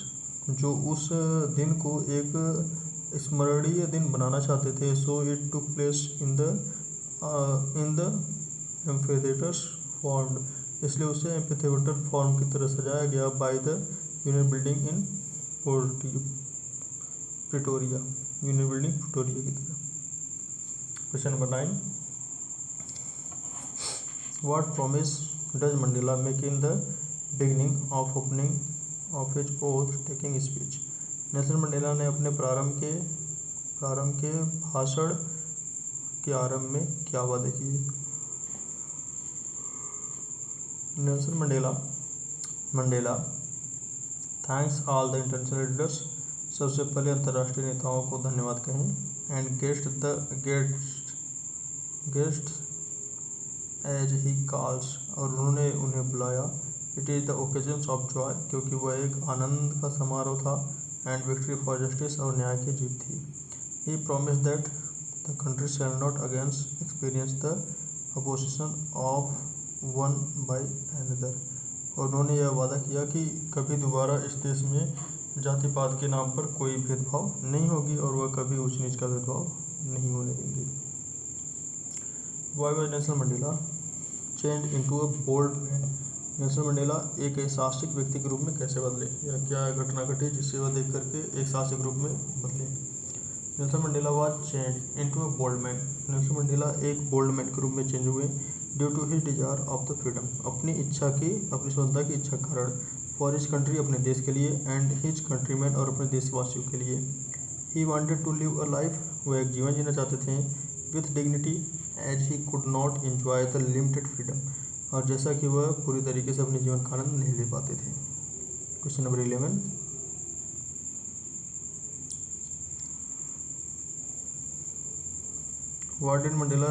जो उस दिन को एक स्मरणीय दिन बनाना चाहते थे। So it took place in the amphitheatres form, इसलिए उसे एम्फीथिएटर फॉर्म की तरह सजाया गया by the union building in Pretoria, union building Pretoria की तरह। Question number 9, what promise does Mandela make in the beginning of opening of his oath taking speech, Nelson Mandela ने अपने प्रारंभ के भाषण के आरंभ में क्या वादे किए। Nelson Mandela thanks all the international leaders, सबसे पहले अंतर्राष्ट्रीय नेताओं को धन्यवाद कहें। And guest as he calls, और उन्होंने उन्हें बुलाया। It is the occasions of joy, क्योंकि वह एक आनंद का समारोह था। एंड विक्ट्री फॉर जस्टिस, और न्याय की जीत थी। He promise that the country shall not against experience the opposition of one by another, और उन्होंने यह वादा किया कि कभी दोबारा इस देश में जाति पात के नाम पर कोई भेदभाव नहीं होगी, और वह कभी ऊंच नीच का भेदभाव नहीं होने देंगे। Why was Nelson Mandela change into a bold man, Nelson Mandela एक साहसिक व्यक्ति के रूप में कैसे बदले, या क्या घटना घटी जिससे वह देख करके एक साहसिक रूप में बदले। Nelson Mandela was change into a bold man, Nelson Mandela एक बोल्ड मैन के रूप में चेंज हुए due to his desire of the freedom, अपनी स्वतंत्रता की इच्छा के कारण। फॉर हिज कंट्री, अपने देश के लिए। एंड हिज कंट्रीमैन, और अपने देशवासियों के लिए। He wanted to live a life, वह एक जीवन जीना चाहते थे with dignity as he could not enjoy the limited freedom, और जैसा कि वह पूरी तरीके से अपने जीवन का आनंद नहीं ले पाते थे। Question number 11, what did Mandela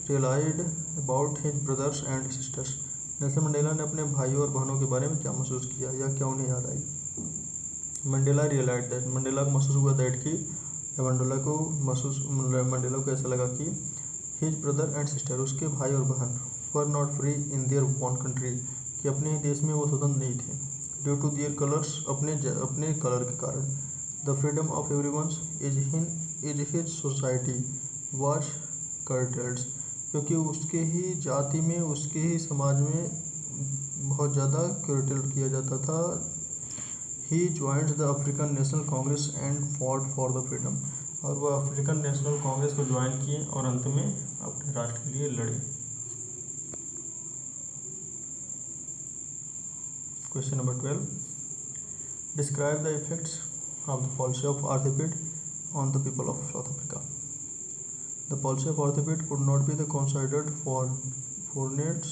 realized about his brothers and sisters, Nelson Mandela ने अपने भाइयों और बहनों के बारे में क्या महसूस किया, या क्या उन्हें याद आई। मंडेला रियलाइज्ड दैट, मंडेला को महसूस हुआ दैट कि मंडेला को ऐसा लगा कि हिज ब्रदर एंड सिस्टर, उसके भाई और बहन, were not free in their own country, कि अपने ही देश में वो स्वतंत्र नहीं थे। ड्यू टू देयर कलर्स, अपने कलर के कारण। The freedom of everyone is his society was curtailed, क्योंकि उसके ही जाति में, उसके ही समाज में बहुत ज़्यादा कर्टेल किया जाता था। He joined the African national Congress and fought for the freedom, और वह अफ्रीकन नेशनल कांग्रेस को ज्वाइन किए और अंत में अपने राष्ट्र के लिए लड़े। Question number 12, describe the effects of the policy of आर्थोपेड on the people of South Africa. The policy of apartheid could not be considered for fortunates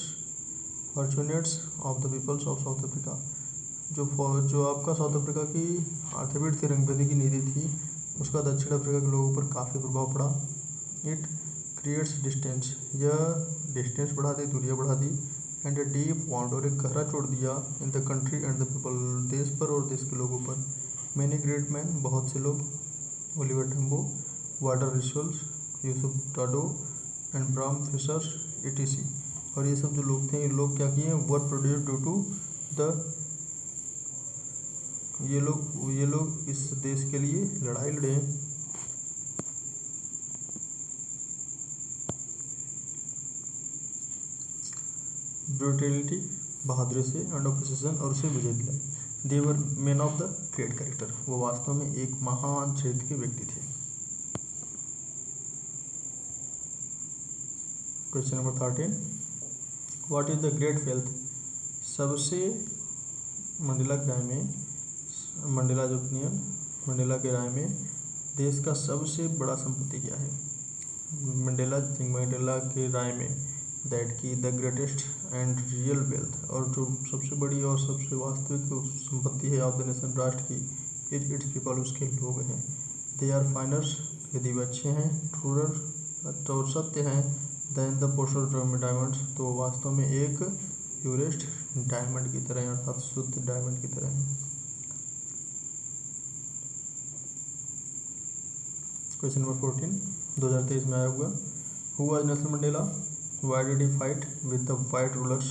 of the peoples of South Africa. जो आपका south Africa की अर्थव्यवस्था की रंगभेदी की नीति थी, उसका दक्षिण अफ्रीका के लोगों पर काफ़ी प्रभाव पड़ा. इट क्रिएट्स डिस्टेंस, यह डिस्टेंस बढ़ा दी, दूरियाँ बढ़ा दी. एंड ए डीप वाउंड, और एक गहरा छोड़ दिया in the country and the people, देश पर और देश के लोगों पर. मैनी ग्रेट मैन, बहुत से लोग, ओलिवर टेम्बो, वाटर रिसोल्स, यूसुफ टाडो एंड ब्राम फिशर etc. और ये सब जो लोग थे, ये लोग क्या किए, were produce due to the, ये लोग इस देश के लिए लड़ाई लड़े. ब्रूटलिटी, बहादुरी से, एंड ऑपोजिशन, और उसे विजय दिलाई. They were man of the great character, वो वास्तव में एक महान चरित्र के व्यक्ति थे. Question number 13. What is the great wealth? सबसे मंडेला के राय में, मंडेला के राय में देश का सबसे बड़ा संपत्ति क्या है? मंडेला के राय में दैट की the greatest and real wealth, और जो सबसे बड़ी और सबसे वास्तविक संपत्ति है ऑफ द नेशन, राष्ट्र की, इज इट्स पीपल, उसके लोग हैं. दे आर फाइनर्स, यदि वे अच्छे हैं, ट्रूरर, और सत्य हैं, देन द पोस्टर डायमंड्स, तो वास्तव में एक प्योरेस्ट डायमंड की तरह, अर्थात शुद्ध डायमंड की तरह है. क्वेश्चन नंबर 14, 2023 में आया हुआ. Who was Nelson Mandela? Why did he fight with the white rulers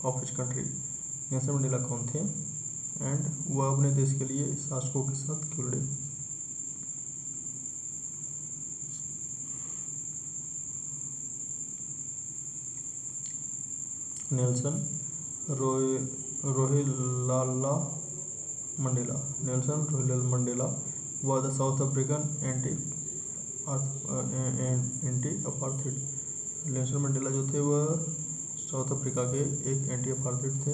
of his country? Nelson Mandela कौन थे एंड वह अपने देश के लिए शासकों के साथ क्यों लड़े? Nelson Rolihlahla Mandela was the South African anti apartheid. Nelson Mandela जो थे वह साउथ अफ्रीका के एक एंटी अपार्थाइड थे,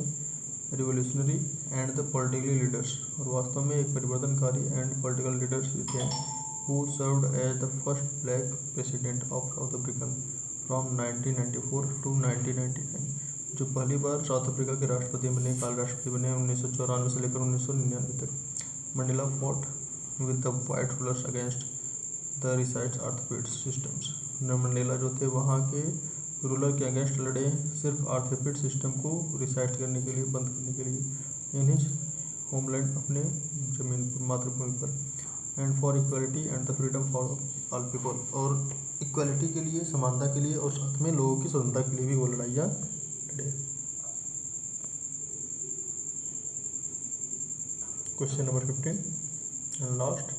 revolutionary and the political leaders, और वास्तव में एक परिवर्तनकारी एंड पॉलिटिकल लीडर्स थे. Who served as the first black president of South African from 1994 to 1999, जो पहली बार साउथ अफ्रीका के राष्ट्रपति बने, काल राष्ट्रपति बने 1994 से लेकर 1999 तक. Mandela fought with the white rulers against the racist अर्थपेड सिस्टम्स. मंडेला जो थे वहाँ के रूलर के अगेंस्ट लड़े, सिर्फ आर्थोपेड सिस्टम को रिसाइट करने के लिए, बंद करने के लिए, इन हिज होमलैंड, अपने जमीन पर, मातृभूमि पर. And for equality and the freedom for all people, और इक्वालिटी के लिए, समानता के लिए, और साथ में लोगों की स्वतंत्रता के लिए भी वो लड़ाइयाँ लड़े. Question number 15 and last.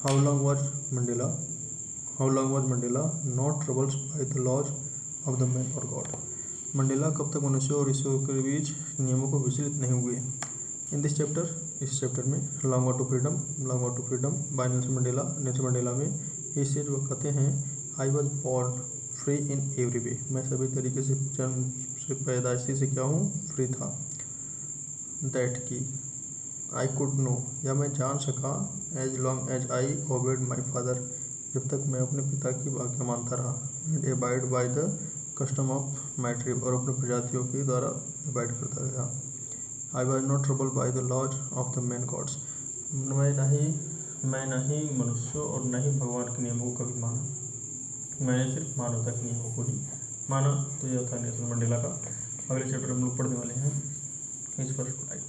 How long was Mandela not troubles by the laws of the man और गॉड? मंडेला कब तक मनुष्य और ईश्वर के बीच नियमों को विचलित नहीं हुए? इन दिस चैप्टर, इस चैप्टर में long to freedom by Nelson Mandela में ये सेड, वो कहते हैं, I was born free in every way, मैं सभी तरीके से जन्म से, पैदाइशी से क्या हूँ, फ्री था. दैट की आई कुड नो, या मैं जान सका, as long as I obeyed my father, जब तक मैं अपने पिता की आज्ञा मानता रहा. And abide by the custom of my tribe, और अपने प्रजातियों के द्वारा एबाइड करता रहा. I was not troubled by the laws of the man gods, मैं नहीं मनुष्यों और न ही भगवान के नियमों को कभी माना, मैंने सिर्फ मानवता के नियमों को ही माना. तो यह था नेल्सन मंडेला का. अगले चैप्टर हम लोग पढ़ने वाले हैं हिज फर्स्ट फ्लाइट.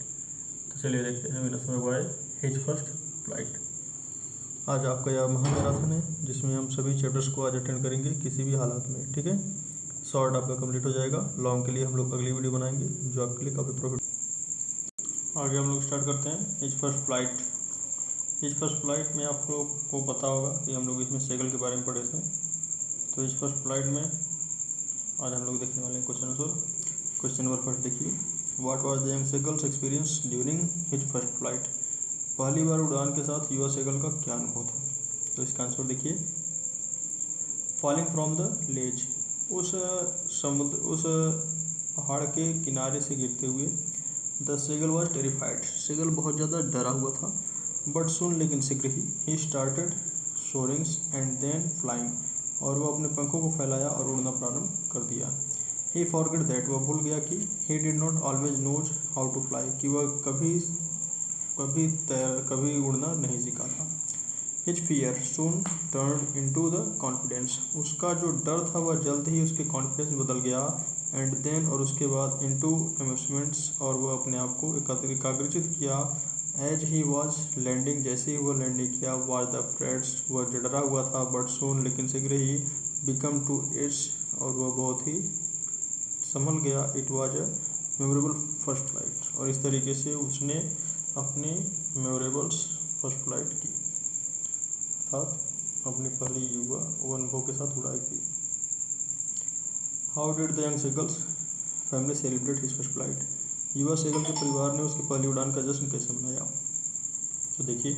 तो चलिए देखते हैं विनर समय बाय हिज फर्स्ट फ्लाइट. आज आपका यह महामैराथन है, जिसमें हम सभी चैप्टर्स को आज अटेंड करेंगे किसी भी हालात में, ठीक है. शॉर्ट आपका कंप्लीट हो जाएगा, लॉन्ग के लिए हम लोग अगली वीडियो बनाएंगे जो आपके लिए काफ़ी प्रॉफिट. आगे हम लोग स्टार्ट करते हैं his first flight. His first flight में आप लोग को पता होगा कि हम लोग इसमें सेगल के बारे में पढ़े थे. तो हिज फर्स्ट फ्लाइट में आज हम लोग देखने वाले हैं question answer. Question number first देखिए, what was the young seagull's experience during his first flight? पहली बार उड़ान के साथ युवा सेगल का क्या अनुभव था? तो इसका आंसर देखिए, फॉलिंग फ्रॉम द लेज, उस पहाड़ के किनारे से गिरते हुए. The seagull was terrified, seagull बहुत ज़्यादा डरा हुआ था. बट सुन लेकिन शीघ्र ही started soarings and then flying, और वह अपने पंखों को फैलाया और उड़ना प्रारंभ कर दिया। ही फॉरगेट दैट, वह भूल गया कि he did not always knows how to fly, कि वह कभी उड़ना नहीं सीखा था। His fear soon turn into the confidence, उसका जो डर था वह जल्द ही उसके कॉन्फिडेंस में बदल गया। एंड देन, और उसके बाद इनटू अम्यूजमेंट्स, और वह अपने आप को एकाग्रचित किया। एज ही वॉज लैंडिंग, जैसे ही वह लैंडिंग किया, वॉज द फ्रेड्स, वह डरा हुआ था। बट सून, लेकिन शीघ्र ही, बिकम टू इट्स, और वह बहुत ही संभल गया। It was a memorable first flight, और इस तरीके से उसने अपनी मेमोरेबल फर्स्ट फ्लाइट की, अर्थात अपनी पहली युवा अनुभव के साथ उड़ाई की। How did the young seagull's family celebrate his first flight, युवा सेगल के परिवार ने उसकी पहली उड़ान का जश्न कैसे मनाया। तो देखिए,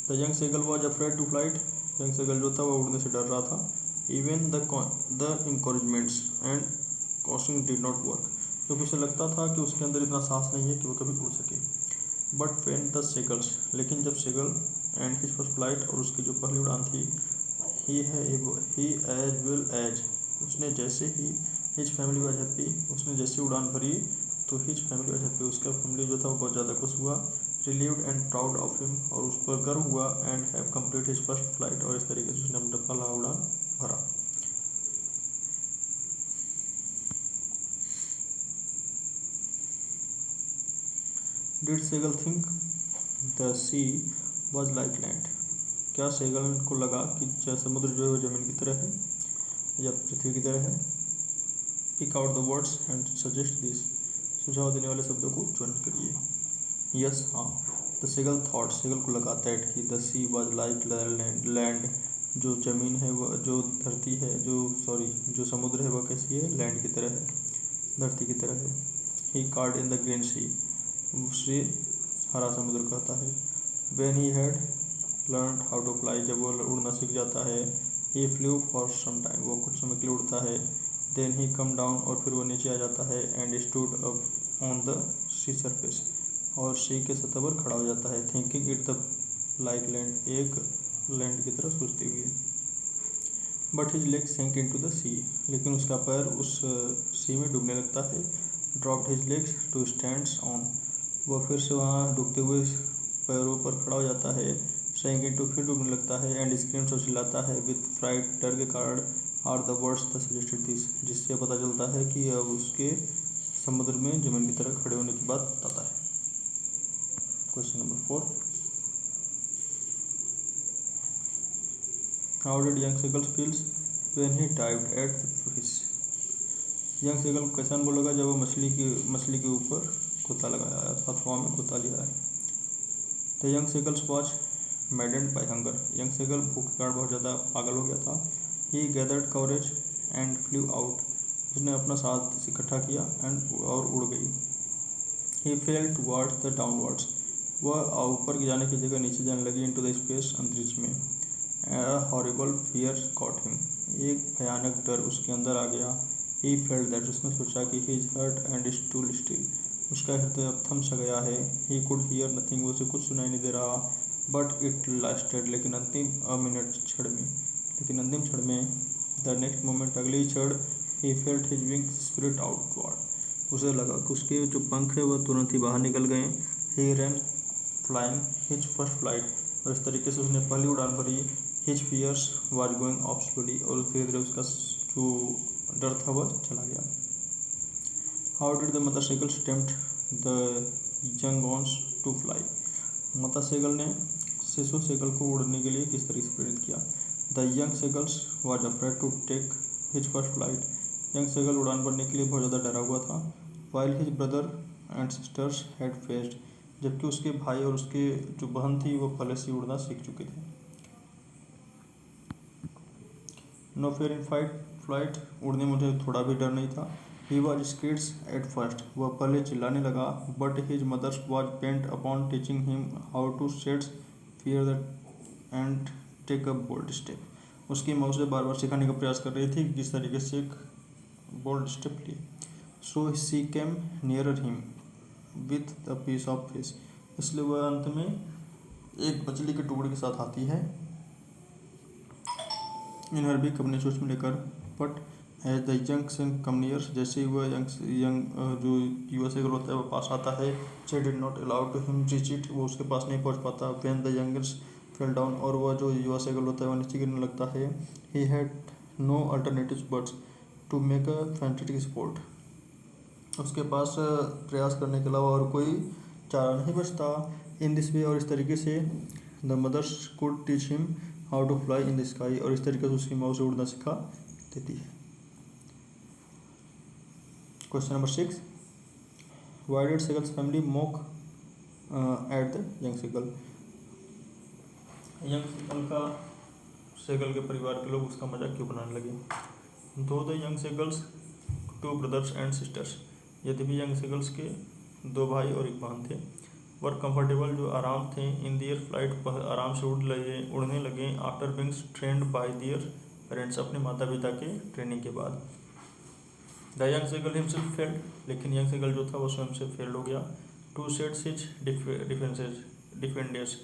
the young seagull was afraid to flight, young seagull जो था वह उड़ने से डर रहा था। Even the encouragements and coaxing did not work, क्योंकि उसे लगता था कि उसके अंदर इतना साहस नहीं है कि वह कभी उड़ सके। बट व्हेन द सेगल्स, लेकिन जब seagull and his first flight, और उसकी जो पहली उड़ान थी, ही एज वेल एज, उसने जैसे ही हिज फैमिली वाज हैप्पी, उसने जैसे उड़ान भरी तो हिज फैमिली वाज हैप्पी, उसका फैमिली जो था वो बहुत ज़्यादा खुश हुआ। Relieved and proud of him, और उस पर गर्व हुआ। And have complete his first flight, और इस तरीके से उसने अपना पहला उड़ान भरा। Did seagull think the sea was like land, क्या सेगल को लगा कि समुद्र जो है वो जमीन की तरह है या पृथ्वी की तरह है। Pick out the words and suggest this, सुझाव देने वाले शब्दों को चुन करिए। यस, हाँ। द सेगल थॉट, सेगल को लगा दैट कि the sea was like land, जो जमीन है वह, जो धरती है, जो समुद्र है वह कैसी है, लैंड की तरह है, धरती की तरह है। He called in the green sea, उसे हरा समुद्र कहता है। When he had learn how to fly, जब वो उड़ना सीख जाता है। He flew for some time, वो कुछ समय के लिए उड़ता है। देन ही कम डाउन, और फिर वो नीचे आ जाता है। And stood up on the sea surface, और सी के सतह पर खड़ा हो जाता है। Thinking it the like land, एक लैंड की तरफ सोचते हुए। बट हिज लेग सेंक इन टू द सी, लेकिन उसका पैर उस सी में डूबने लगता है। Dropped his legs to stands on, वह फिर से वहाँ डूबते हुए पैरों पर खड़ा हो जाता है। सेंक इनटू, फिर डूबने लगता है। एंड स्क्रीम्स, और चिल्लाता है। विथ फ्राइट, डर के कारण। Are the words the suggested this, जिससे पता चलता है कि अब उसके समुद्र में जमीन की तरह खड़े होने की बात बताता है। Question number 4, how did young seagulls feels when he dived at the fish, young seagull को कैसा अनुभव लगा जब वो मछली के ऊपर गोता लगाया, अर्थात हवा में गोता लिया है। The young seagulls was maddened by hunger, young seagull भूख के कारण बहुत ज़्यादा पागल हो गया था। He gathered courage and flew out, उसने अपना साथ इकट्ठा किया और उड़ गई। He fell towards the downwards, वह ऊपर जाने की जगह नीचे जाने लगी। इनटू द स्पेस, अंतरिक्ष में। ए हॉरिबल फियर कॉट हिम, एक भयानक डर उसके अंदर आ गया। ही फेल्ट दैट, उसने सोचा कि he is heart and stood still, उसका हृदय अब थम सा गया है। ही कुड हियर नथिंग, उसे कुछ सुनाई नहीं दे रहा। बट इट लास्टेड, लेकिन अंतिम क्षण में, द नेक्स्ट मोमेंट, अगले ही क्षण, he felt his wing spirit outward, उसे लगा कि उसके जो पंख है वह तुरंत ही बाहर निकल गए। He ran flying his first flight, और इस तरीके से उसने पहली उड़ान भरी। His fears was going off slowly, और धीरे धीरे उसका जो डर था वह चला गया। How did the mother seagulls tempt the young ones to fly, माता सेगल ने शिशु सेगल को उड़ने के लिए किस तरीके से प्रेरित किया। The young seagulls was afraid to take his first flight, young seagull उड़ान भरने के लिए बहुत ज़्यादा डरा हुआ था। While his brother and sisters had faced, जबकि उसके भाई और उसके जो बहन थी वो पहले से उड़ना सीख चुके थे। नो फेयर इन फ्लाइट, उड़ने में मुझे थोड़ा भी डर नहीं था। He was scared at first, वह पहले चिल्लाने लगा। But his mothers was bent upon teaching him how to sheds fear and take a bold step, उसकी माँ उसे बार बार सिखाने का प्रयास कर रही थी कि किस तरीके से एक बोल्ड स्टेप लिए। So she came nearer him with the piece of fish, इसलिए वह अंत में एक मछली के टुकड़े के साथ आती है इन हर बिग अपने चोच में लेकर, but as the young come near, जैसे ही वह यंग जो यूएसए गर्ल होता है वो पास आता है, she did not allow to him reach it, वो उसके पास नहीं पहुंच पाता। When the youngers fell down, और वह जो यूएसए गर्ल होता है वह नीचे गिरने लगता है। He had no alternative but to make a fantastic sport, उसके पास प्रयास करने के अलावा और कोई चारा नहीं बचता। इन दिस वे, और इस तरीके से the mothers could teach him how to fly in the sky, और इस तरीके से उसकी माँ उसे उड़ना सिखा देती है। Question number 6, why did seagulls family mock at the young seagull, young seagull का सेगल के परिवार के लोग उसका मजाक क्यों बनाने लगे। Though the young seagulls two brothers and sisters, यद्यपि यंग सेगल्स के दो भाई और एक बहन थे, वर कंफर्टेबल, जो आराम थे, इन दियर फ्लाइट, आराम से उड़ने लगे, after being trained by their parents, अपने माता पिता के ट्रेनिंग के बाद। The young seagull himself failed, लेकिन यंग सेगल जो था वो स्वयं से फेल्ड हो गया। टू सेट्स हिज डिफेंडर्स,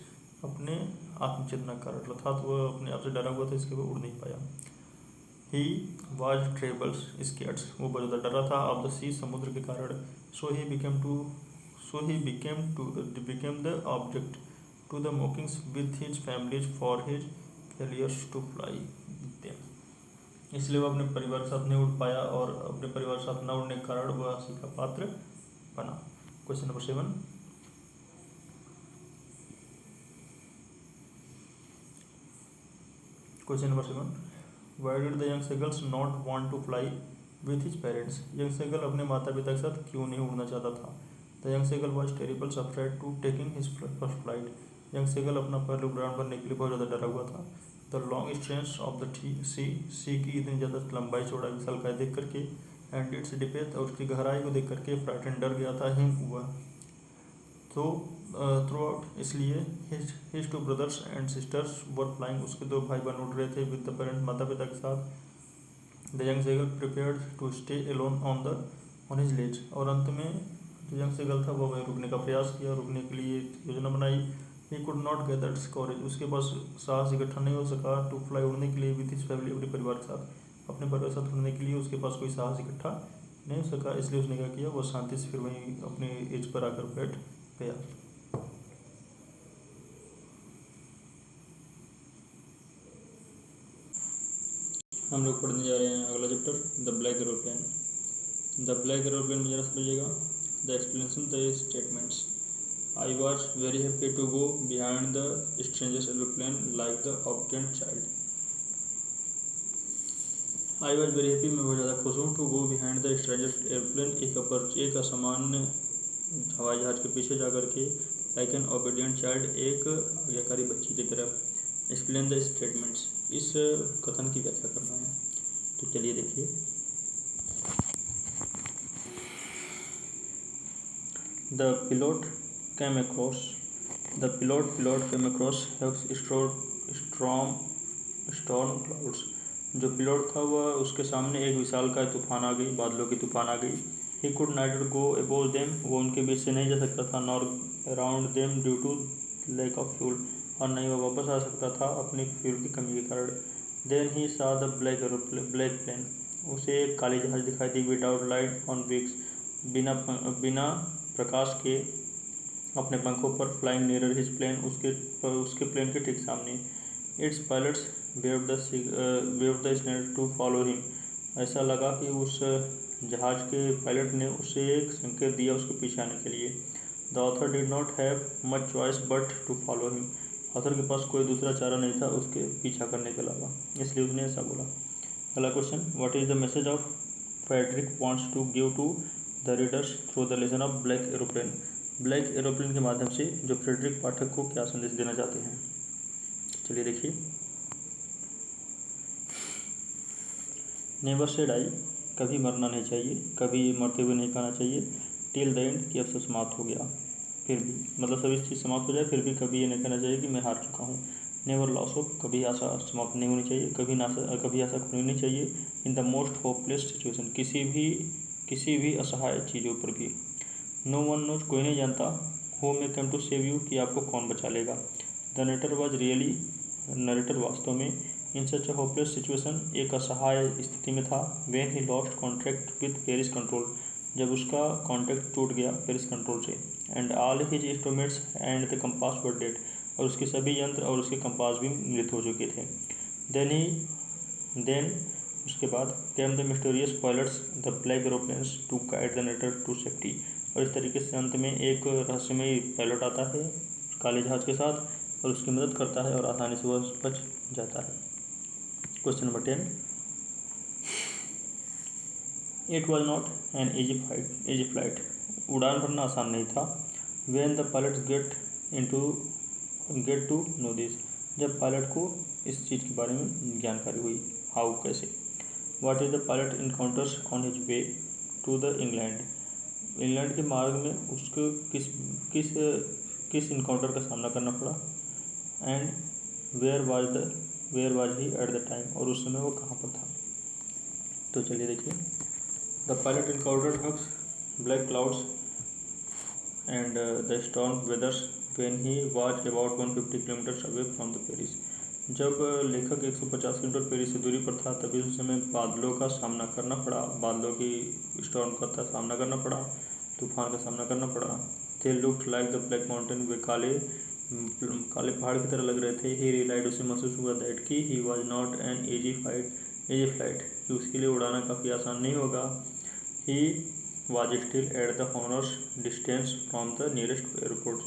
अपने आत्मचेतना का कारण, अर्थात वह अपने आप से डरा हुआ था, इसके वो उड़ नहीं पाया। ही वाज ट्रेबल्स स्केर्ड्स, वो बहुत ज़्यादा डरा था, ऑफ द सी, समुद्र के कारण। So he became the object to the mockings with his families for his failures to fly them, इसलिए वो अपने परिवार के साथ नहीं उड़ पाया और अपने परिवार के साथ न उड़ने के कारण वह हंसी का पात्र बना। Question number 7, why did the young seagulls not want to fly with his parents, young seagull अपने माता पिता के साथ क्यों नहीं उड़ना चाहता था। The young seagull was terrible afraid to taking his first flight, young seagull अपना पहले उड़ान भरने के लिए बहुत ज़्यादा डरा हुआ था। The long stretches of the sea की इतनी ज़्यादा लंबाई चौड़ाई विशालकाय देख करके, एंड इट्स डिपेथ, और उसकी गहराई को देख करके, फ्राइटन डर गया था, हिम हुआ तो थ्रू आउट, इसलिए his to brothers and sisters were flying, उसके दो भाई बहन उड़ रहे थे विद द पेरेंट्स, माता पिता के साथ। The young seagull prepared to stay alone on his ledge, और अंत में जो यंग सेगल था वह रुकने का प्रयास किया, रुकने के लिए योजना बनाई। ही कुड नॉट गैदर कॉरेज, उसके पास साहस इकट्ठा नहीं हो सका, टू फ्लाई, उड़ने के लिए, विथ हिज फैमिली, अपने परिवार के साथ, अपने परिवार के साथ उड़ने के लिए उसके पास कोई साहस इकट्ठा नहीं हो सका, इसलिए उसने क्या किया, वह शांति से फिर वहीं अपने एज पर आकर बैठ गया। हम लोग पढ़ने जा रहे हैं अगला chapter, the black aeroplane. The black aeroplane में जरा समझिएगा, the explanation, the statements. I was very happy to go behind the stranger's aeroplane like the obedient child. I was very happy, मैं बहुत ज़्यादा खुश हूँ, to go behind the stranger's aeroplane, एक असामान्य हवाई जहाज के पीछे जा कर के, like an obedient child, एक आज्ञाकारी बच्ची की तरह। Explain the statements, इस कथन की व्याख्या करना है। तो चलिए देखिए, The pilot came across storm clouds, जो पिलोट था वह उसके सामने एक विशालकाय तूफान आ गई, बादलों की तूफान आ गई। He could neither go above them, वो उनके बीच से नहीं जा सकता था, nor around them due to lack of fuel, और नहीं वह वापस आ सकता था अपनी फ्यूल की कमी के कारण। Then he saw the black plane, उसे एक काली जहाज दिखाई दी, without light on wings, बिना प्रकाश के, अपने पंखों पर, फ्लाइंग नियर हिज प्लेन, उसके प्लेन के ठीक सामने। Its pilots waved the snake to follow him, ऐसा लगा कि उस जहाज के पायलट ने उसे एक संकेत दिया उसके पीछे आने के लिए। The author did not have much choice but to follow him, author के पास कोई दूसरा चारा नहीं था उसके पीछा करने के अलावा, इसलिए उसने ऐसा बोला। अगला question, what is the message of Frederick wants to give to the readers through the lesson of black aeroplane, black aeroplane के माध्यम से जो फ्रेडरिक पाठक को क्या संदेश देना चाहते हैं। चलिए देखिए, नेवर से डाई, कभी मरना नहीं चाहिए, कभी मरते हुए नहीं कहना चाहिए। टिल द एंड, कि अब सब समाप्त हो गया, फिर भी मतलब सभी चीज़ समाप्त हो जाए फिर भी कभी ये नहीं कहना चाहिए कि मैं हार चुका हूँ। नेवर लॉस होप, कभी आशा समाप्त नहीं होनी चाहिए, कभी आशा खोनी नहीं चाहिए। In the most hopeless situation, किसी भी असहाय चीज़ों पर भी। नो वन नोज, कोई नहीं जानता, who may come to save you, कि आपको कौन बचा लेगा। द नरेटर वास्तव में इन सच अ होपलेस सिचुएशन, एक असहाय स्थिति में था। When he lost contact with Paris control, जब उसका कॉन्टैक्ट टूट गया पेरिस कंट्रोल से। And all his instruments and the compass were dead, और उसके सभी यंत्र और उसके कंपास भी मृत हो चुके थे। देन उसके बाद came the mysterious pilots the black aeroplanes to guide the narrator to safety, और इस तरीके से अंत में एक रहस्यमयी पायलट आता है काले जहाज के साथ और उसकी मदद करता है और आसानी से वह बच जाता है। Question number 10, it was not an easy flight, उड़ान भरना आसान नहीं था। When the pilots get to know this, जब पायलट को इस चीज़ के बारे में जानकारी हुई। हाउ, कैसे। What is the pilot encounters on his way to the England के मार्ग में उसको किस इनकाउंटर का सामना करना पड़ा। And where was he at the time, और उस समय वो कहाँ पर था। तो चलिए देखिए, the pilot encountered huge black clouds and the storm weathers when he was about 150 kilometres away from the Paris. जब लेखक 150 किलोमीटर पेरिस से दूरी पर था तभी उस समय बादलों का सामना करना पड़ा, बादलों की स्टॉर्म का सामना करना पड़ा, तूफान का सामना करना पड़ा। They looked like the black mountain, वे काले पहाड़ की तरह लग रहे थे। ही रियलाइज, उसे महसूस हुआ दैट कि he was not an easy flight, कि उसके लिए उड़ाना काफ़ी आसान नहीं होगा। He was still at the honours distance from the nearest airport,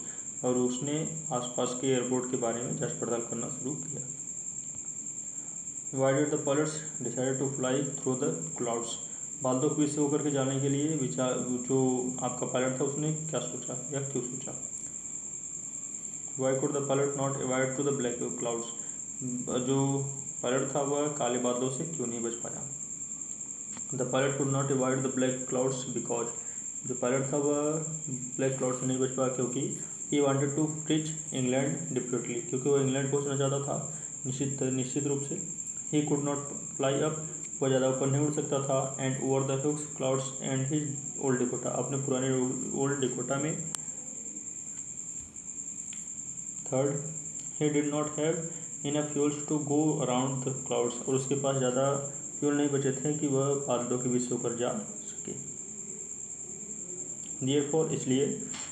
और उसने आसपास के एयरपोर्ट के बारे में जांच पड़ताल करना शुरू किया। Why did the pilots decided to fly through the clouds, बादलों के बीच से होकर के जाने के लिए जो आपका पायलट था उसने क्या सोचा या क्यों सोचा। Why could the pilot not avoid to the black clouds, जो पायलट था वह काले बादलों से क्यों नहीं बच पाया। The pilot could not avoid the black clouds because, जो पायलट था वह ब्लैक क्लाउड से नहीं बच पाया क्योंकि he wanted to reach England definitely, क्योंकि वह इंग्लैंड पहुंचना चाहता था निश्चित रूप से। He could not fly up, वह ज़्यादा ऊपर नहीं उड़ सकता था। And over the hooks clouds and his old Dakota, अपने पुराने ओल्ड डिकोटा में। Third, he did not have enough fuels to go around the clouds, और उसके पास ज़्यादा फ्यूल नहीं बचे थे कि वह बादलों के बीच से होकर जा सके। Therefore, इसलिए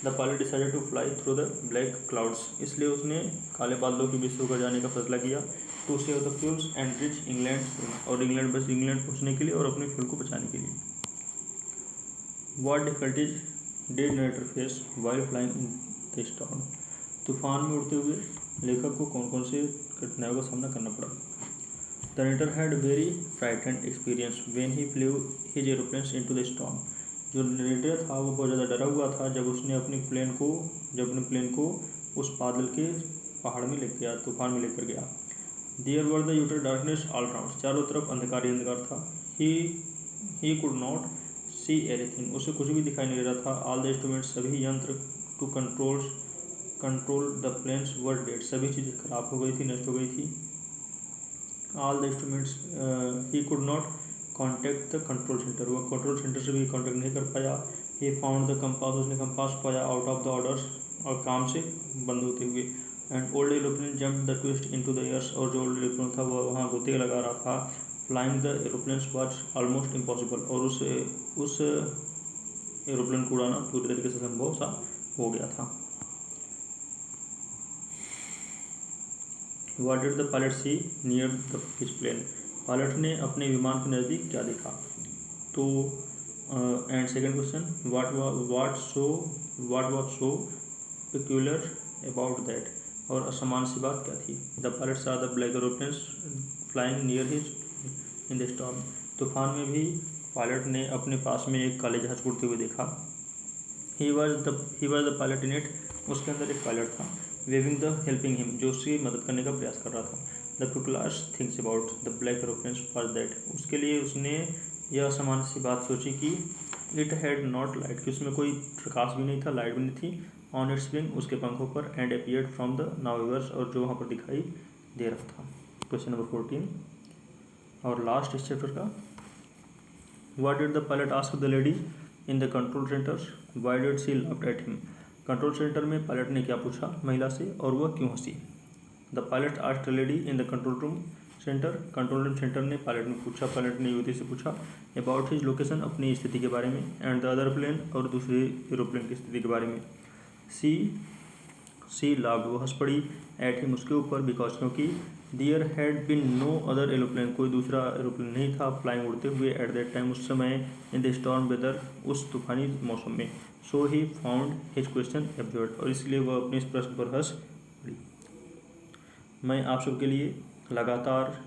the pilot decided to fly through the black clouds, इसलिए उसने काले बादलों के बीच से होकर जाने का फैसला किया। To save the fuels and reach England, और इंग्लैंड पहुंचने के लिए और अपने फ्यूल को बचाने के लिए। What difficulties did narrator face while flying in the storm, तूफान में उड़ते हुए लेखक को कौन कौन से कठिनाइयों का सामना करना पड़ा। The narrator had very frightened experience when he flew his aeroplanes into the storm, जो नरेटर था वो बहुत ज़्यादा डरा हुआ था जब उसने अपने प्लेन को उस बादल के पहाड़ में लेकर गया, तूफान में लेकर गया। There were the utter darkness all round, चारों तरफ अंधकार ही अंधकार था। He could not see anything, उसे कुछ भी दिखाई नहीं दे रहा था। ऑल द इंस्ट्रूमेंट्स, सभी यंत्र to control the planes were dead, सभी चीज़ें खराब हो गई थी, नष्ट हो गई थी। All the instruments, he could not contact the control centre, वो कंट्रोल सेंटर से भी कॉन्टैक्ट नहीं कर पाया। ही फाउंड द कंपास, उसने कंपास पाया आउट ऑफ द ऑर्डर्स, और काम से बंद होते हुए। And old aeroplane jump the twist into the airs, और जो ओल्ड एरोप्लेन था वह वहाँ गोते लगा रहा था। Flying the aeroplanes was almost impossible, और उस एरोप्लेन को उड़ाना पूरी तरीके से संभव सा हो गया था। What did the pilot see near the his plane, pilot ने अपने विमान के नज़दीक क्या देखा। तो and second question, what was so peculiar about that, और असमान सी बात क्या थी। The pilot saw the black aeroplanes flying near his in the storm, तूफान में भी पायलट ने अपने पास में एक काले जहाज उड़ते हुए देखा। He was the pilot in it, उसके अंदर एक पायलट था। वेविंग द हेल्पिंग हिम, जो उसकी मदद करने का प्रयास कर रहा था। The peculiar things about the black aeroplanes was that, उसके लिए उसने यह सामान्य सी बात सोची कि इट हैड नॉट लाइट, कि उसमें कोई प्रकाश भी नहीं था, लाइट भी नहीं थी। ऑन इट्स विंग, उसके पंखों पर। एंड अपीयर्ड फ्रॉम द नाविगर्स, और जो वहाँ पर दिखाई दे रहा था। क्वेश्चन नंबर 14 और लास्ट इस चैप्टर का, what did the pilot ask the lady in the control centre, why did she laughed at him, control centre में पायलट ने क्या पूछा महिला से और वह क्यों हंसी। The pilot asked the lady in the control room centre ने पायलट ने युवती से पूछा अबाउट हिज लोकेशन, अपनी स्थिति के बारे में, एंड द अदर प्लेन, और दूसरे एरोप्लेन की स्थिति के बारे में। सी लाफ्ड, वो हंस पड़ी, एट हिम, उसके ऊपर, बिकॉज, क्योंकि there had been no other aeroplane, कोई दूसरा एरोप्लेन नहीं था फ्लाइंग, उड़ते हुए, एट दैट टाइम, उस समय, इन द स्टॉर्म वेदर, उस तूफानी मौसम में। So he found his question absurd, और इसलिए वह अपने इस प्रश्न पर हंस पड़ी। मैं आप सबके लिए लगातार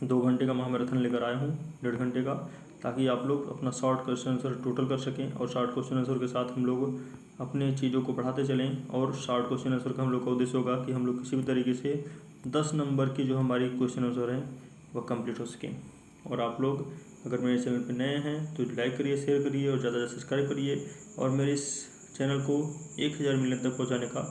2 घंटे का महामैराथन लेकर आया हूँ, 1.5 घंटे का, ताकि आप लोग अपना शॉर्ट क्वेश्चन आंसर टोटल कर सकें, और शॉर्ट क्वेश्चन आंसर के साथ हम लोग अपने चीज़ों को बढ़ाते चलें। और शॉर्ट क्वेश्चन आंसर का हम लोग का उद्देश्य होगा कि हम लोग किसी भी तरीके से 10 नंबर की जो हमारी क्वेश्चन आंसर हैं वह कंप्लीट हो सकें। और आप लोग अगर मेरे चैनल पर नए हैं तो लाइक करिए, शेयर करिए और ज़्यादा से सब्सक्राइब करिए, और मेरे इस चैनल को 1000 मिलियन तक पहुँचाने का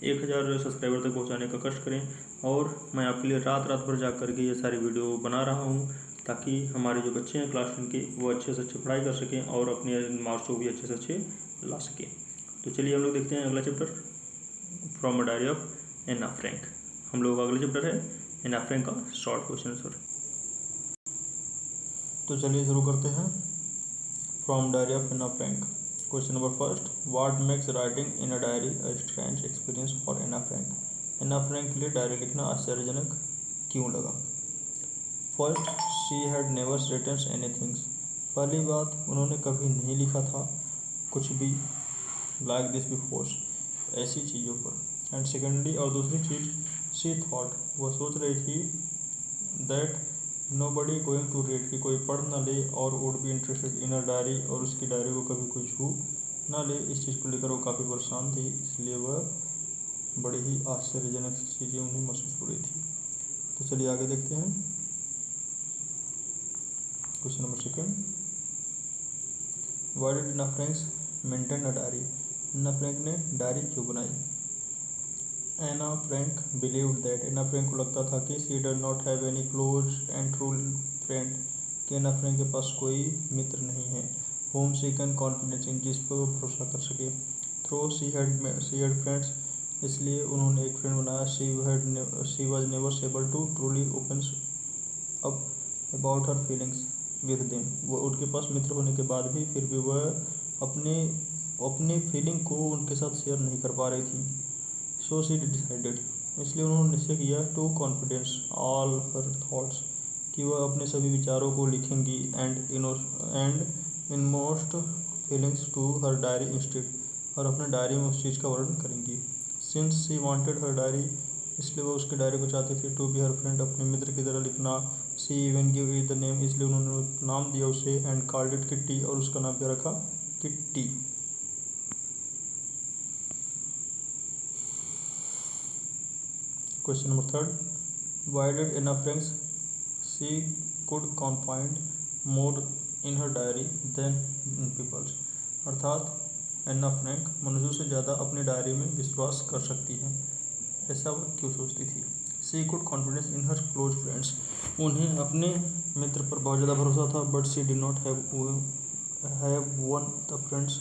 1000 सब्सक्राइबर तक पहुंचाने का कष्ट करें। और मैं आपके लिए रात भर जा करके ये सारी वीडियो बना रहा हूं, ताकि हमारे जो बच्चे हैं क्लास 10 के वो अच्छे से अच्छे पढ़ाई कर सकें और अपने मार्क्स को भी अच्छे से अच्छे ला सकें। तो चलिए हम लोग देखते हैं अगला chapter, from a diary of Anne Frank. हम लोग का अगला चैप्टर है एना फ्रैंक का शॉर्ट क्वेश्चन आंसर। तो चलिए शुरू करते हैं, from diary of Anne Frank. Question number first, what makes writing in a diary a strange experience for Anne Frank. Anne Frank के लिए डायरी लिखना आश्चर्यजनक क्यों लगा। First, she had never written anything. पहली बात, उन्होंने कभी नहीं लिखा था कुछ भी लाइक दिस बिफोर, ऐसी चीज़ों पर। एंड सेकेंडली, और दूसरी चीज़, शी थॉट, वह सोच रही थी, that nobody going to read, कि कोई पढ़ ना ले, और would be interested in a diary, और उसकी डायरी को कभी कोई छू ना ले। इस चीज़ को लेकर वो काफ़ी परेशान थी, इसलिए वह बड़ी ही आश्चर्यजनक चीज़ें उन्हें महसूस हो रही थी। तो चलिए आगे देखते हैं। Question number second, why did Anne Frank maintain a diary. Anne Frank ने डायरी क्यों बनाई। Anne Frank believed that, Anne Frank को लगता था कि she did not have any close and true friend, कि एना फ्रैंक के पास कोई मित्र नहीं है, whom she can confidence in, जिस पर वो भरोसा कर सके। थ्रो शी हैड फ्रेंड्स, इसलिए उन्होंने एक फ्रेंड बनाया। She was never able to truly open up about her feelings with them, वो उनके पास मित्र होने के बाद भी फिर भी वह अपनी फीलिंग को उनके साथ शेयर नहीं कर पा रही थी। सो शी डिसाइडेड, इसलिए उन्होंने निश्चय किया, to confidence all her thoughts, कि वह अपने सभी विचारों को लिखेंगी, and inmost feelings to her diary instead, और अपने डायरी में उस चीज़ का वर्णन करेंगी। Since she wanted her diary, इसलिए वह उसकी डायरी को चाहती थी, टू बी हर फ्रेंड, अपने मित्र की तरह लिखना। She even give it the name, इसलिए उन्होंने नाम दिया उसे, एंड कॉल्ड इट किट्टी, और उसका नाम क्या रखा, Kitty. Question number third, why did Anne Frank she could confide more in her diary than in peoples, अर्थात एना फ्रैंक मनुष्यों से ज़्यादा अपनी डायरी में विश्वास कर सकती है, ऐसा वह क्यों सोचती थी। She could confidence in her close friends, उन्हें अपने मित्र पर बहुत ज़्यादा भरोसा था, but she did not have one the friends,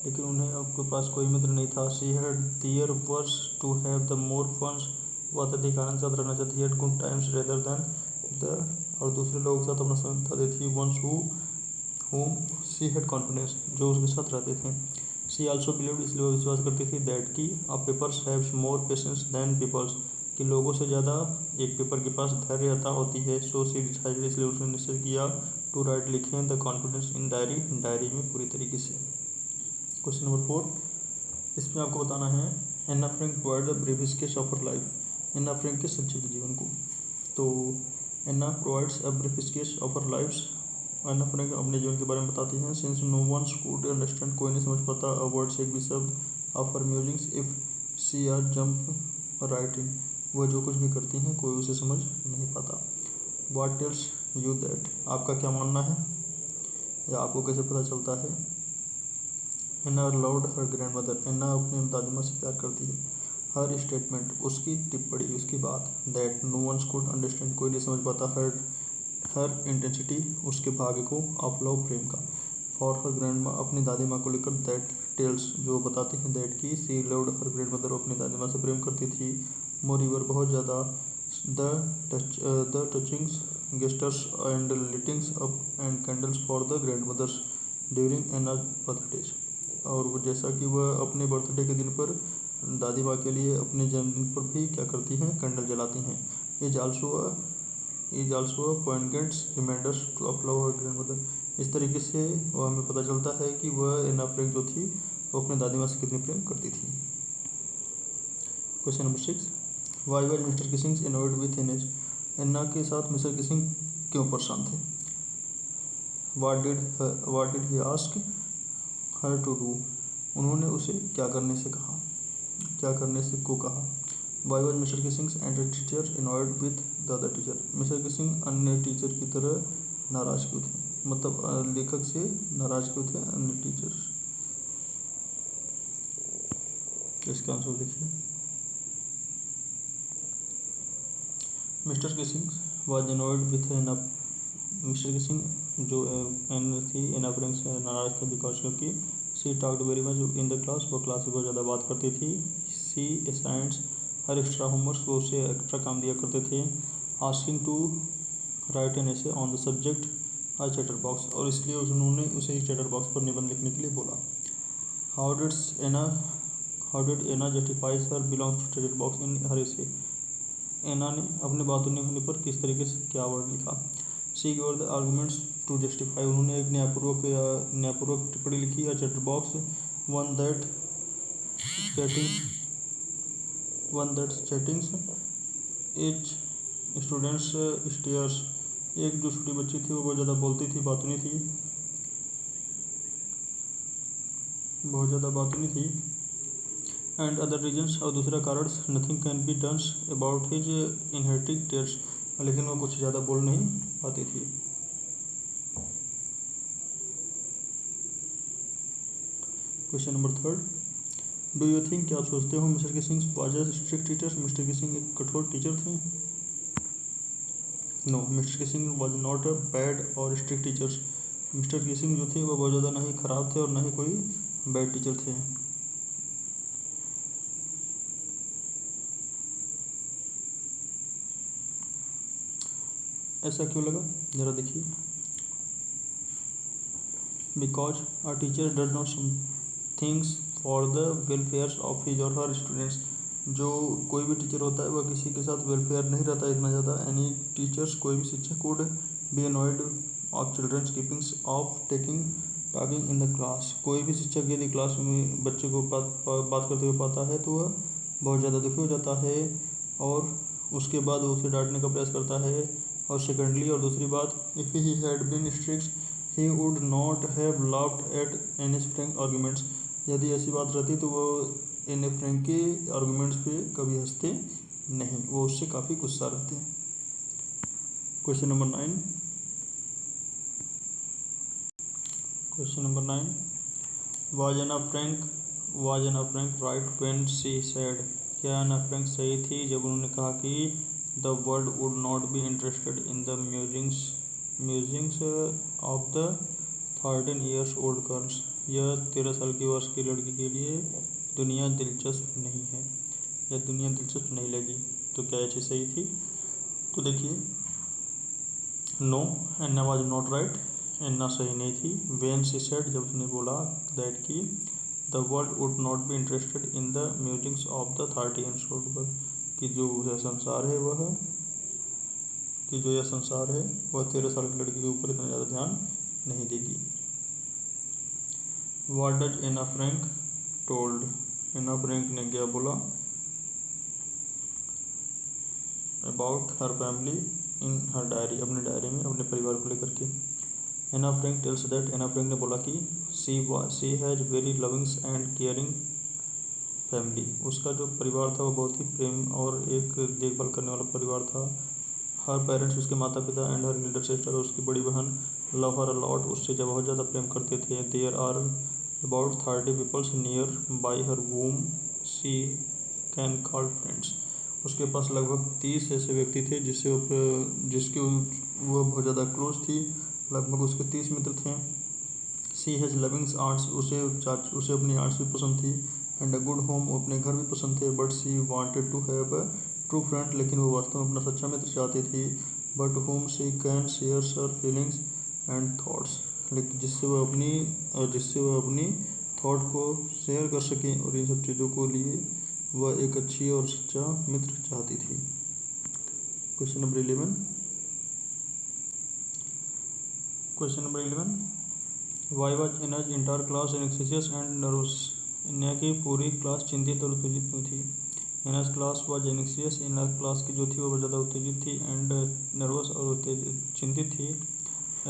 लेकिन उन्हें आपके पास कोई मित्र नहीं था। She had their wars to have the more funs, वह अत्यधिक आनंद साथ रहना चाहती है, good times rather than the, और दूसरे लोगों के साथ अपना समय बिता देती थी, ones whom she had confidence, जो उसके साथ रहते थे। शी आल्सो बिलीव्ड, इसलिए वो विश्वास करती थी, दैट कि a papers have more patience than peoples, कि लोगों से ज़्यादा एक पेपर के पास धैर्यता होती है। सो शी डिसाइडेड, इसलिए उसने निश्चय किया, टू राइट, लिखें the confidence in diary, diary में पूरी तरीके से। क्वेश्चन नंबर 4, इसमें आपको बताना है, Anne Frank provide the brief sketch of her life, Anne Frank के संक्षिप्त जीवन को। तो Anne provides a brief sketch of her life, Anne Frank अपने जीवन के बारे में बताती हैं। Since no one could understand, कोई नहीं समझ पाता, अ वर्ड्स, एक भी शब्द, of her musings, if she are jump right in, वह जो कुछ भी करती हैं कोई उसे समझ नहीं पाता। व्हाट टेल्स यू दैट, आपका क्या मानना है, या आपको कैसे पता चलता है। एना लव्ड हर ग्रैंड मदर, एना अपनी दादी माँ से प्यार करती है। हर स्टेटमेंट, उसकी टिप्पणी, उसकी बात, that no one could understand, कोई नहीं समझ पाता, हर इंटेंसिटी, उसके भाग्य को, ऑफ लव, प्रेम का। फॉर हर ग्रैंड माँ, अपनी दादी माँ को लेकर, दैट टेल्स, जो बताती हैं, दैट की सी लव्ड हर ग्रैंड मदर, अपनी दादी माँ से प्रेम करती थी, मोरीवर बहुत ज़्यादा, the touchings gestures and lightings up and candles for the grand mothers during an birthdays, और वो जैसा कि वह अपने बर्थडे के दिन पर दादी माँ के लिए अपने जन्मदिन पर भी क्या करती हैं, कैंडल जलाती हैं। Is also poignant reminders to up love her grand mother, इस तरीके से वह हमें पता चलता है कि वह एना फ्रैंक जो थी वो अपने दादी माँ से कितनी प्रेम करती थी। Question number 6, why was mister Keesing annoyed with Anne's, Anne के साथ मिस्टर किसिंग क्यों परेशान थे। What did he ask her to do, उन्होंने उसे क्या करने से को कहा। Why was mister Keesing and teacher annoyed with the other teacher, mister Keesing अन्य टीचर की तरह नाराज क्यों थे, मतलब लेखक से नाराज क्यों थे अन्य टीचर्स। इसका आंसर देखिए, mister Keesing was annoyed with Anne, mister Keesing जो एन थी एना फ्रैंक से नाराज थे, बिकॉज क्योंकि she talked very much in the class, वो क्लास में बहुत ज़्यादा बात करती थी। She assigns her extra homework, वो उसे एक्स्ट्रा काम दिया करते थे। Asking to write an essay on the subject a chatterbox, और इसलिए उन्होंने उसे इस चैटर बॉक्स पर निबंध लिखने के लिए बोला। How did Anne justifies her belongs to chatterbox in her essay, एना ने अपने बातों नहीं होने पर किस तरीके से क्या वर्ड लिखा। She give the arguments to justify, उन्होंने एक न्यायपूर्वक टिप्पणी लिखी है chatterbox. One that chattings as students stairs, एक जो छोटी बच्ची थी वो बहुत ज़्यादा बोलती थी, बातूनी थी। एंड अदर रीजन्स, और दूसरा कारण, nothing can be done about his inheriting tears, लेकिन वो कुछ ज़्यादा बोल नहीं पाती थी। Question number 3, do you think, क्या आप सोचते हो, Mr Keesing was a strict teacher, mister Keesing एक कठोर टीचर थे। No, Mr Keesing was not a bad और स्ट्रिक्ट टीचर्स, मिस्टर किसिंग जो थे वो बहुत ज़्यादा ना ही खराब थे और ना ही कोई बैड टीचर थे। ऐसा क्यों लगा, ज़रा देखिए। Because a teacher does not some things for the welfare of his और हर स्टूडेंट्स, जो कोई भी टीचर होता है वह किसी के साथ वेलफेयर नहीं रहता इतना ज़्यादा। एनी टीचर्स, कोई भी शिक्षक would be annoyed of childrens keepings of talking in the class, कोई भी शिक्षक यदि क्लास में बच्चे को बात करते हुए पाता है तो वह बहुत ज़्यादा दुखी हो जाता है और उसके बाद वो उसे डांटने का प्रयास करता है। और सेकेंडली, और दूसरी बात, if he had been strict he would not have laughed at Anne Frank arguments, यदि ऐसी बात रहती तो वो एने फ्रैंक के आर्गूमेंट्स पे कभी हंसते नहीं, वो उससे काफ़ी गुस्सा रहते हैं। Question number 9, was Anne Frank right when she said, क्या एना फ्रैंक सही थी जब उन्होंने कहा कि the world would not be interested in the musings of the 13 years old girls, यह 13 साल की वर्ष की लड़की के लिए दुनिया दिलचस्प नहीं है या दुनिया दिलचस्प नहीं लगी, तो क्या ये चीज़ सही थी। तो देखिए, नो, एन्ना वाज नॉट राइट, एन्ना सही नहीं थी। व्हेन शी सेड, जब उसने बोला, दैट की the world would not be interested in the musings of the 13 years old girl, कि जो यह संसार है वह 13 साल की लड़की के ऊपर इतना ज़्यादा ध्यान नहीं देगी। What does Anne Frank told, Anne Frank ने क्या बोला about her family in her diary, अपने डायरी में अपने परिवार को लेकर के। Anne Frank tells that, Anne Frank ने बोला कि she has very lovings and caring family, उसका जो परिवार था वो बहुत ही प्रेम और एक देखभाल करने वाला परिवार था। हर पेरेंट्स, उसके माता पिता, एंड हर एल्डर सिस्टर, उसकी बड़ी बहन, लव हर अलॉट, उससे जब बहुत ज़्यादा प्रेम करते थे। There are about 30 peoples nearby her whom she can call friends, उसके पास लगभग 30 ऐसे व्यक्ति थे जिसके वो बहुत ज़्यादा क्लोज थी, लगभग उसके 30 मित्र थे। सी हैज़ लविंग्स आर्ट्स, उसे अपनी आर्ट्स भी पसंद थी। एंड अ गुड होम, वो अपने घर भी पसंद थे। But she wanted to have a true friend, लेकिन वो वास्तव में अपना सच्चा मित्र चाहती थी। But whom she can share her feelings and thoughts, लेकिन जिससे वह अपनी थॉट को शेयर कर सकें, और इन सब चीज़ों को लिए वह एक अच्छी और सच्चा मित्र चाहती थी। Question number 11। Question number 11, why was Anne's entire class anxious and nervous. इन्हें की पूरी क्लास चिंतित और उत्तेजित क्यों थी। Anne's class was anxious, Anne's class की जो थी वो बहुत ज़्यादा उत्तेजित थी। एंड नर्वस और चिंतित थी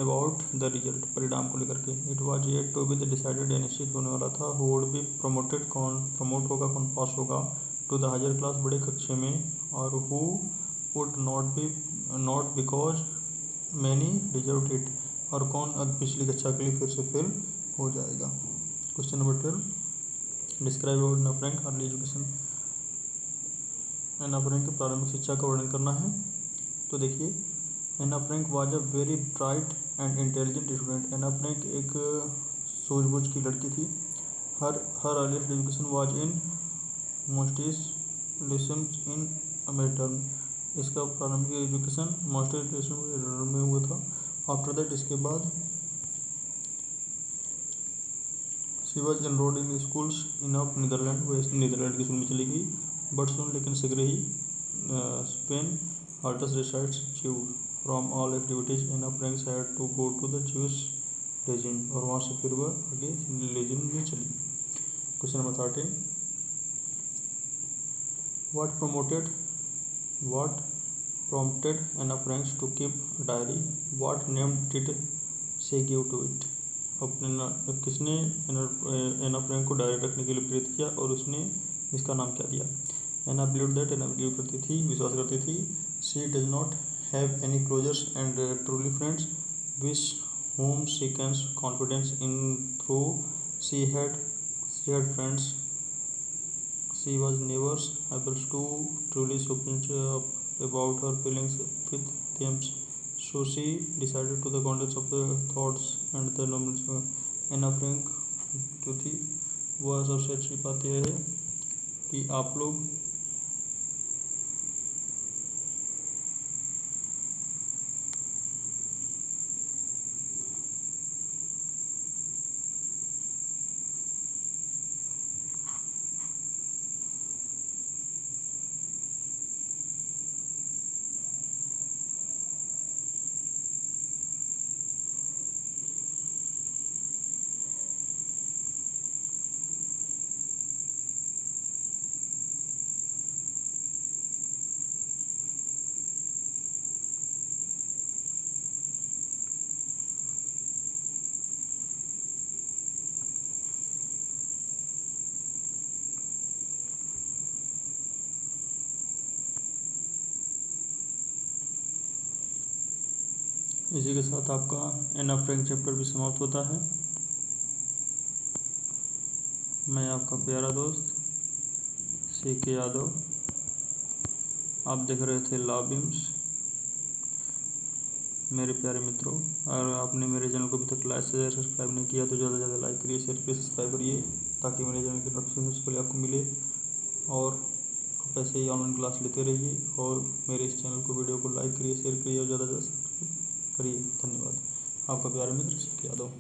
अबाउट द रिजल्ट, परिणाम को लेकर के। It was yet to be the decided, निश्चित होने वाला था। हु वुड बी प्रमोटेड, कौन प्रमोट होगा, कौन पास होगा, टू द हायर क्लास, बड़े कक्षे में। और who would not because many deserve it, और कौन अब पिछली कक्षा के लिए फिर से फेल हो जाएगा। Question number 12, describe about Anne Frank early education. Anne Frank की प्रारंभिक शिक्षा का वर्णन करना है। तो देखिए, Anne Frank was a very bright and intelligent student. Anne Frank एक सूझबूझ की लड़की थी। Her earliest education was in Montessori lesson in Amsterdam, इसका प्रारंभिक एजुकेशन मास्टर लेसन में हुआ था। आफ्टर दैट, इसके बाद she was enrolled in schools in of Netherland, वह नीदरलैंड के स्कूल में चली गई। बट सुन, लेकिन शीघ्र ही Spain hurts resides Jew from all activities. Anna Franks had to go to the Jews लेजिन, और वहाँ से फिर वह आगे लेजिन में चली। Question number 13, what prompted Anna Frank to keep a diary? What name did she give to it? किसने एना फ्रैंक को डायरी रखने के लिए प्रेरित किया, और उसने इसका नाम क्या दिया। एना बिलीव्ड दैट, एना बिलीव करती थी, विश्वास करती थी। She does not have any closures and truly friends which whom she can confidence in, through she had friends she was never able to truly open up about her feelings with them, so she decided to the contents of the thoughts and the numbers. Anne Frank जो थी, वह सबसे अच्छी बात यह है कि आप लोग इसी के साथ आपका एना फ्रैंक चैप्टर भी समाप्त होता है। मैं आपका प्यारा दोस्त CK यादव, आप देख रहे थे लॉ बीम्स। मेरे प्यारे मित्रों, अगर आपने मेरे चैनल को अभी तक लाइक शेयर सब्सक्राइब नहीं किया तो ज़्यादा से ज़्यादा लाइक करिए, शेयर करिए, सब्सक्राइब करिए, ताकि मेरे चैनल की नोटिफिकेशन सबसे पहले आपको मिले। और आप ऐसे ही ऑनलाइन क्लास लेते रहिए, और मेरे इस चैनल को, वीडियो को लाइक करिए, शेयर करिए और ज़्यादा से ज़्यादा सब्सक्राइब करिए। धन्यवाद। आपका प्यारा मित्र CK यादव।